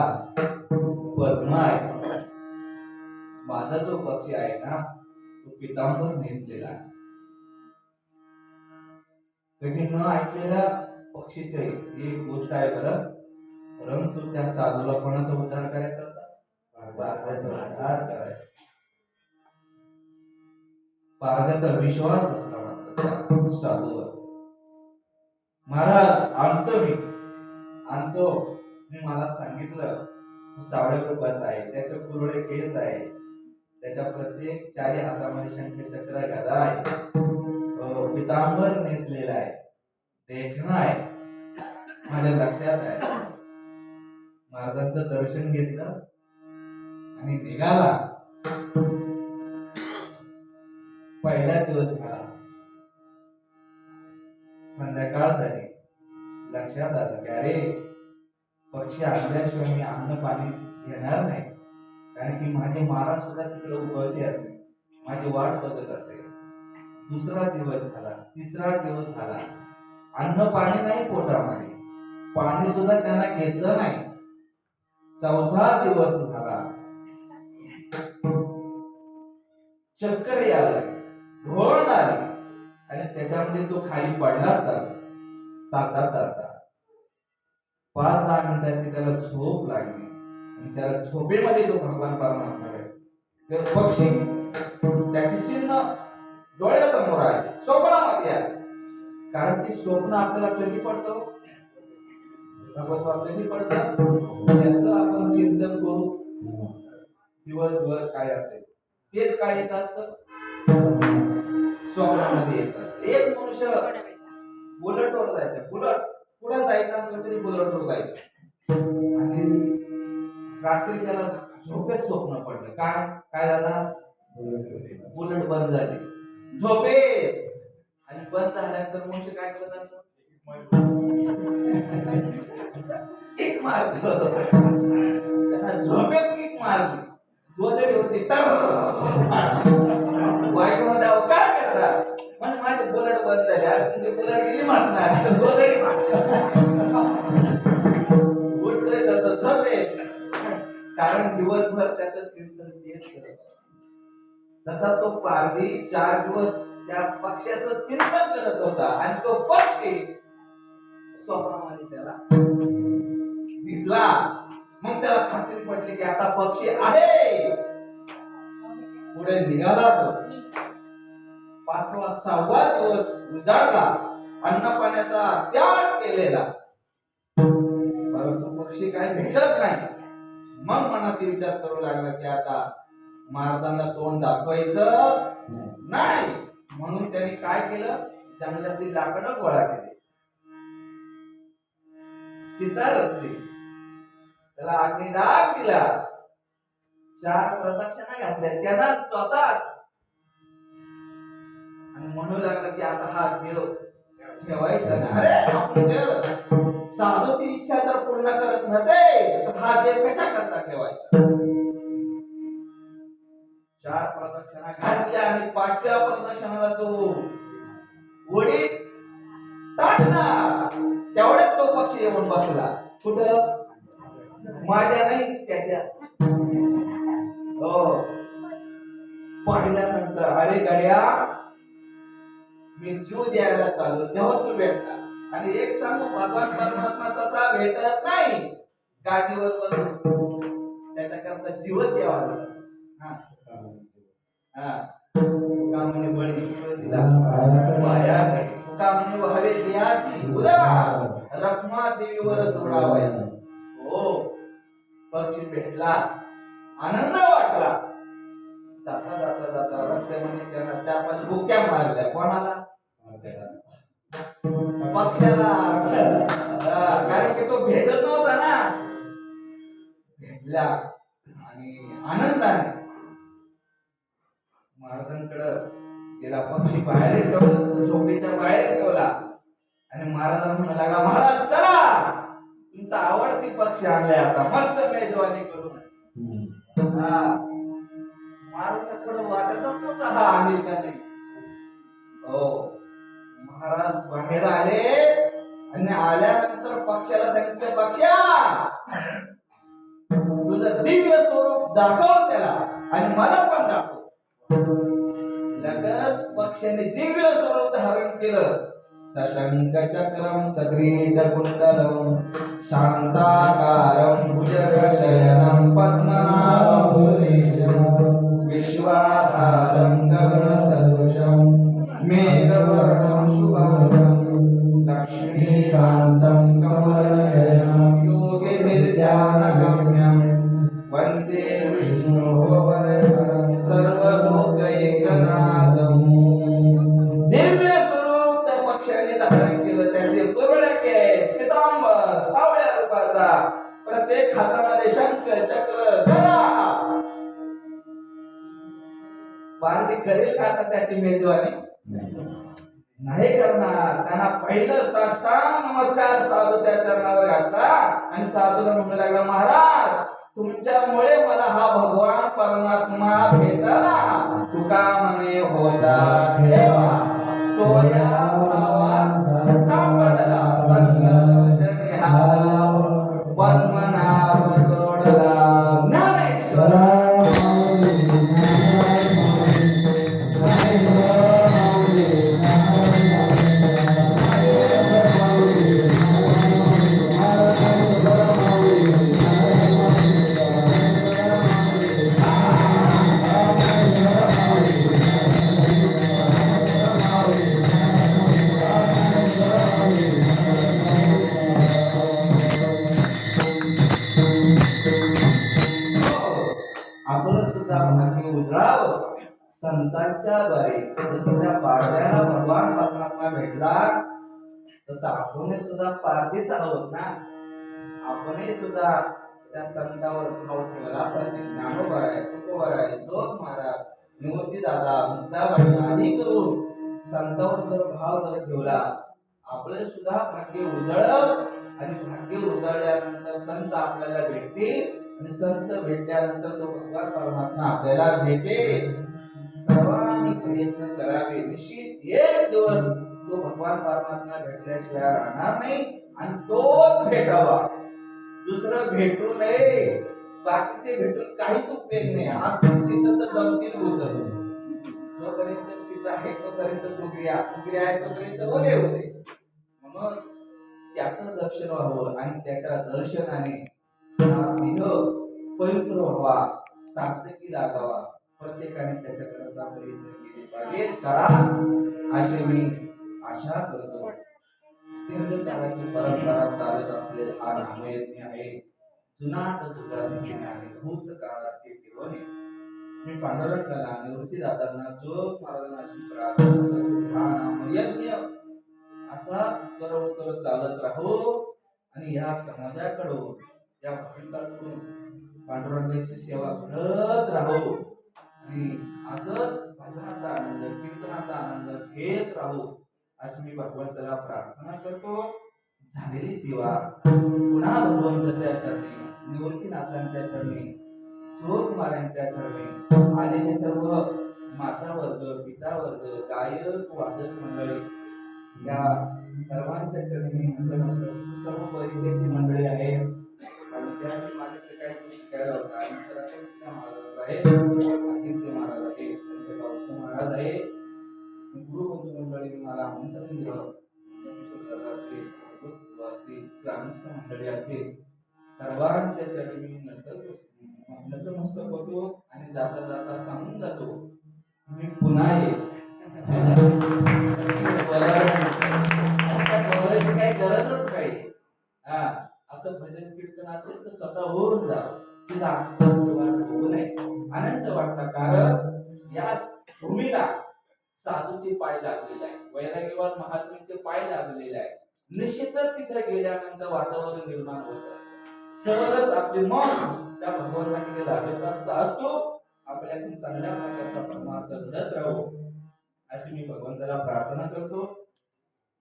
A: पद्म आहे. माझा जो पक्षी आहे ना तो पितांबर नेसलेला आहे. कधी न ऐकलेल्या पक्षीचे एक गोष्ट आहे बरं. परंतु त्या साधूला कोणाचा उद्धार करायचा होता, पारध्याचा उद्धार करायचा. पारध्याचा विश्वास बसला मात्र साधूवर. महाराज आणतो मी मला सांगितलं सावळ्या रूपाचा आहे, त्याचे कुरळे केस आहे, त्याच्या प्रत्येक 4ही हातामध्ये शंख, चक्र, गदा आहे, पितांबर नेसलेला आहे, देखणं आहे. माझ्या लक्षात आहे. महाराजांचं दर्शन घेतलं आणि निघाला. पहिला दिवस झाला, संध्याकाळ झाली. लक्षात आलं की अरे पक्षी आणल्याशिवाय मी अन्न पाणी घेणार नाही, कारण की माझे महाराज सुद्धा तिकडे उपवासी असेल, माझी वाट बघत असेल. दुसरा दिवस झाला, तिसरा दिवस झाला, अन्न पाणी नाही पोटामध्ये, पाणी सुद्धा त्यांना घेतलं नाही. चौथा दिवस झाला, चक्कर यायला ढोळ आली आणि त्याच्यामध्ये तो खाली पडला चालता चालता. 5-10 मिनिटाची त्याला झोप लागली आणि त्याला झोपेमध्ये तो भगवान परमात्मा भेटला. ते पक्षी त्याचे चिन्ह डोळ्यासमोर आले, स्वप्नामध्ये आले. कारण की स्वप्न आपल्याला कधी पडतं, भगवत कधी पडतं, त्याचं आपण चिंतन करू. दिवसभर काय असेल तेच काहीच असतं, स्वप्नामध्ये येत असतं. एक मनुष्य बुलेटवर जायचं, बुलेट पुढे जायचं असलं तरी बुलेटवर जायचं, आणि रात्री त्याला झोपेत स्वप्न पडलं. काय काय झालं, बुलेट बंद झाली झोपेत, आणि बंद झाल्यानंतर मनुष्य काय करत असतो, किक मारतो. त्यांना झोपेत किक मारली, गोदडी होती, बायकोमध्ये अहो काय करता, म्हणजे माझे बुलेट बंद झाले, आज तुमची बुलेट गेली मारणार, गोदडी उठतोय तर झोपेत, कारण दिवसभर त्याचं चिंतन तेच करत. तसा तो पारधी 4 दिवस त्या पक्ष्याचं चिंतन करत होता, आणि तो पक्षी स्वप्नामध्ये त्याला दिसला. मग त्याला खात्री पटली की आता पक्षी आहे. पुढे निघाला तो. 5वा 6वा दिवस उजाडला, अन्न पाण्याचा त्याग केलेला, परंतु पक्षी काही भेटत नाही. मग मनाशी विचार करू लागला की आता महाराजांना तोंड दाखवायचं नाही, म्हणून त्यांनी काय केलं, जंगलातली लाकडं गोळा केली, चिता रचली, त्याला अग्निदाह दिला, 4 प्रदक्षिणा घातल्या त्यांना स्वतःच, आणि म्हणू लागला की आता हा देव ठेवायचा ना. अरे आपण देव साधूची इच्छा जर पूर्ण करत नसेल तर हा देव कशा करता ठेवायचा. 4 प्रदक्षिणा घातल्या आणि 5व्या प्रदक्षिणाला तो उडी टाकणार, तेवढ्यात तो पक्षी येऊन बसला. कुठं, माझ्या नाही त्याच्या. हो, पाहिल्यानंतर अरे गड्या मी जीव द्यायला चालू तेव्हा तू भेटला. आणि एक सांगू, भगवान परमात्मा तसा भेटत नाही गादीवर बसून, त्याच्याकरता जीवच द्यावा लागतो. तुका म्हणे बळी जीव दिला माया, तुका म्हणे व्हावे देहासी उदार, रखमा देवीवर जोडावया. हो, पक्षी भेटला, आनंद वाटला. जाता जाता जाता रस्त्यामध्ये त्याला 4-5 बुक्या मारल्या. कोणाला, पक्षाला. कारण की तो भेटत नव्हता ना. भेटला आणि आनंदाने महाराजांकडे गेला. पक्षी बाहेर ठेवला, झोपडीच्या बाहेर ठेवला, आणि महाराजांना म्हणू लागला, महाराज चला तुमचा आवडती पक्षी आणलाय, आता मस्त मेजवानी करून. महाराजांकडे वाटतच नव्हतं हा आणील का नाही. हो, महाराज बाहेर आले आणि आल्यानंतर पक्षाला सांगितलं, पक्षा तुझं दिव्य स्वरूप दाखव त्याला, आणि मला पण दाखव. लगेच पक्षाने दिव्य स्वरूप धारण केलं. सशंक चक्रम सग्रीड कुंडलम शांताकारं भुजगशयनं पद्मनाभं सुरेशं विश्वाधारं गगनसदृशं मेघवर्णं शुभांगं लक्ष्मीकान्तं कमलनयनं योगिभिर्ध्यानगम्यं वन्दे विष्णुभवरहरं सर्वलोकैकनाथं. दिव्य स्वरूप त्या पक्षाने धारण केलं. त्याचे दुर्बळ केस, पितांबर सावळ्या रूपाचा, प्रत्येक हातामध्ये शंख चक्र गदा, पारधी करेल का आता त्याची मेजवानी? नाही करणार. त्यांना पहिलं साष्टांग नमस्कार साधूच्या चरणावर घातला आणि साधूला म्हणू लागला, महाराज तुमच्यामुळे मला हा भगवान परमात्मा भेटला. तुका म्हणे होता ठेवा तो या भावात सापडला. संत दर्शन ह्या पद्मनाभ जोडला. ज्ञानेश्वर आपलं सुद्धा भाग्य उजळावं. संतांच्या द्वारे जसं त्या पारध्याला भगवान परमात्मा भेटला तसं आपण सुद्धा पारधीच आहोत ना. आपणही सुद्धा त्या संतावर भाव ठेवला पाहिजे. ज्ञानोबा आहे, तुकोबा आहे, जोग महाराज, निवृत्ती दादा, मुक्ताबाई आदी करून संतावर जर भाव जर ठेवला आपले सुद्धा भाग्य उजळलं. आणि भाग्य उजळल्यानंतर संत आपल्याला भेटतील आणि संत भेटल्यानंतर तो भगवान परमात्मा आपल्याला भेटेल. सर्वांनी प्रयत्न करावे. निश्चित एक दिवस तो भगवान परमात्मा भेटल्याशिवाय राहणार नाही आणि तोच भेटावा. दुसरं भेटू नये. बाकीचे भेटून काहीच उपयोग नाही. आज सीता तर जमतील होत. जोपर्यंत सीता आहे तोपर्यंत प्रक्रिया आहे तोपर्यंत ओले होते. म्हणून त्याचं दर्शन व्हावं आणि त्याच्या दर्शनाने हा देह पवित्र व्हावा, सार्थकी लागावा. प्रत्येकाने त्याच्याकरता प्रयत्न केले पाहिजे. करा अशी मी आशा करतो. दीर्घकाळाची परंपरा चालत असलेला हा नामयज्ञ आहे. जुनाट जुगारीचे आहे. भूतकाळाचे ठेवणे. मी पांडुरंगाला निवृत्ती दादांना जोग महाराजांना अशी प्रार्थना करतो. हा नामयज्ञ असा उत्तरोत्तर चालत राहो आणि या समाजाकडून या भाविकांकडून पांडुरंगाची सेवा करत राहो आणि असंच भजनाचा आनंद कीर्तनाचा आनंद घेत राहू अशी मी भगवंताला प्रार्थना करतो. झालेली सेवा पुन्हा भगवंताच्या चरणी, निवृत्तीनाथांच्या चरणी, जोग महाराजांच्या चरणी, आलेले सर्व माता वर्ग, पिता वर्ग, गायक वादक मंडळी या सर्वांच्या चरणी सर्व परिचयाची मंडळी आहे. आणि त्यासाठी माझ्याकडे काही गोष्टी शिकायला होता. नंतर आता महाराज आहे, आदित्य महाराज आहे, त्यांचे गावचे महाराज आहे. गुरुबंधू मंडळीने मला आमंत्रण दिलं. ग्रामस्थ मंडळी असेल सर्वांच्या चरणी मी नतमस्तक होतो आणि जाता जाता सांगून जातो मी पुन्हा येईल. काही गरजच काही असं भजन कीर्तन असेल तर स्वतः होऊन जा. तिला होऊ नये. आनंद वाटला कारण या भूमीला साधूचे पाय लागलेले आहे. वैराग्यवान महात्म्यांचे पाय लागलेले आहे. निश्चितच तिथे गेल्यानंतर वातावरण निर्माण होत असते. सहजच आपले मन त्या भगवंताकडे लागत असतो. आपल्याकडून चांगल्या प्रकारचा परमार्थ घडत राहू अशी मी भगवंताला प्रार्थना करतो.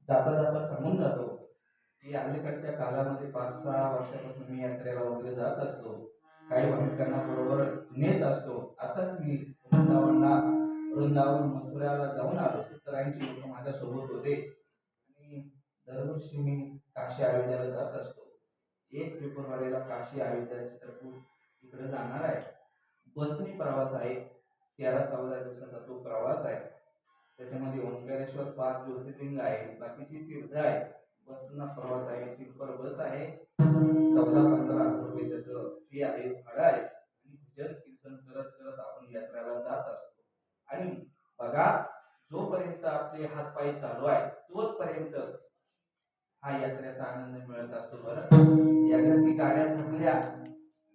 A: जाता जाता सांगून जातो की अलीकडच्या काळामध्ये 5-6 वर्षापासून मी यात्रेला वगैरे जात असतो. काही भाविकांना बरोबर नेत असतो. आताच मी वृंदावन मथुराला जाऊन आलो. 70-80 लोक माझ्या सोबत होते. आणि दरवर्षी मी काशी अयोध्याला जात असतो. 1 फेब्रुवारीला काशी अयोध्याची तरतूद इकडे जाणार आहे. बसनी प्रवास आहे. 13-14 दिवसाचा तो प्रवास आहे. त्याच्यामध्ये ओंकारेश्वर 5 ज्योतिर्लिंग आहे. बाकीची तीर्थ आहे. बसना प्रवास आहे. स्लीपर बस आहे. 14-15 रुपये त्याचं फी आहे, भाडं आहे. आणि भजन कीर्तन करत करत आपण यात्रेला जात असतो. आणि बघा जोपर्यंत आपले हातपाय चालू आहे तोचपर्यंत हा यात्रेचा आनंद मिळत असतो. बरं एकदा की गाड्या थकल्या,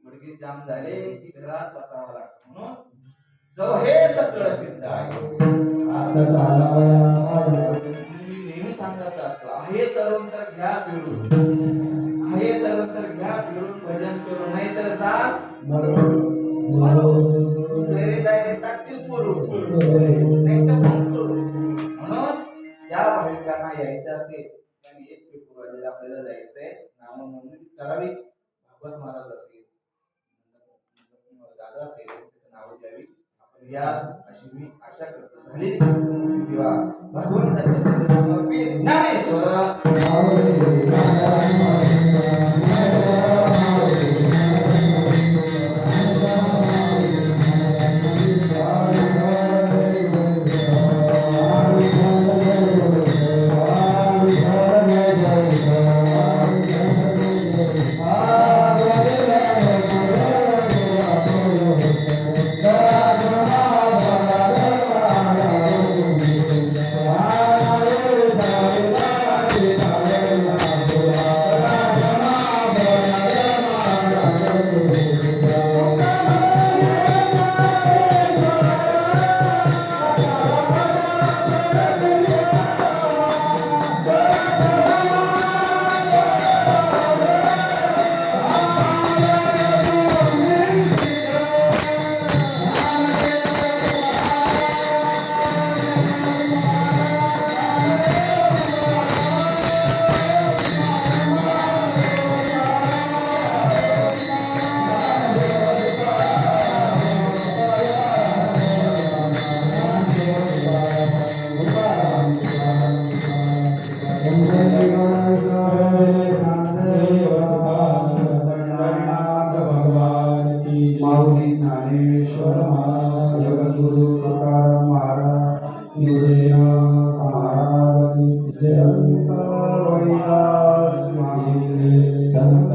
A: गुडघे जाम झाले की घरात बसावं लागतं. म्हणून जो हे सगळं सिद्ध आहे. नेहमी सांगत असतो आहे तरुण तर घ्या पिळून, आहे तरुण तर घ्या पिळून भजन करून, नाही तर जा मरो. सेरे दायरे टाकतील करू नाही तर फोन करू. म्हणून ज्या भाविकांना यायचं असेल त्यांनी 1 फेब्रुवारीला आपल्याला जायचंय. नामनोंदणी करावी. भागवत महाराज असेल, दादा असेल, नावं द्यावी. आपण या अशी मी आशा करतो. झालेली सेवा भगवंताच्या चरणी समर्पित. ज्ञानेश्वर
B: माऊली ज्ञानेश्वर महाराज, जगद्गुरु तुकाराम महाराज, विजय महाराज, जय रविदास स्वामी, संत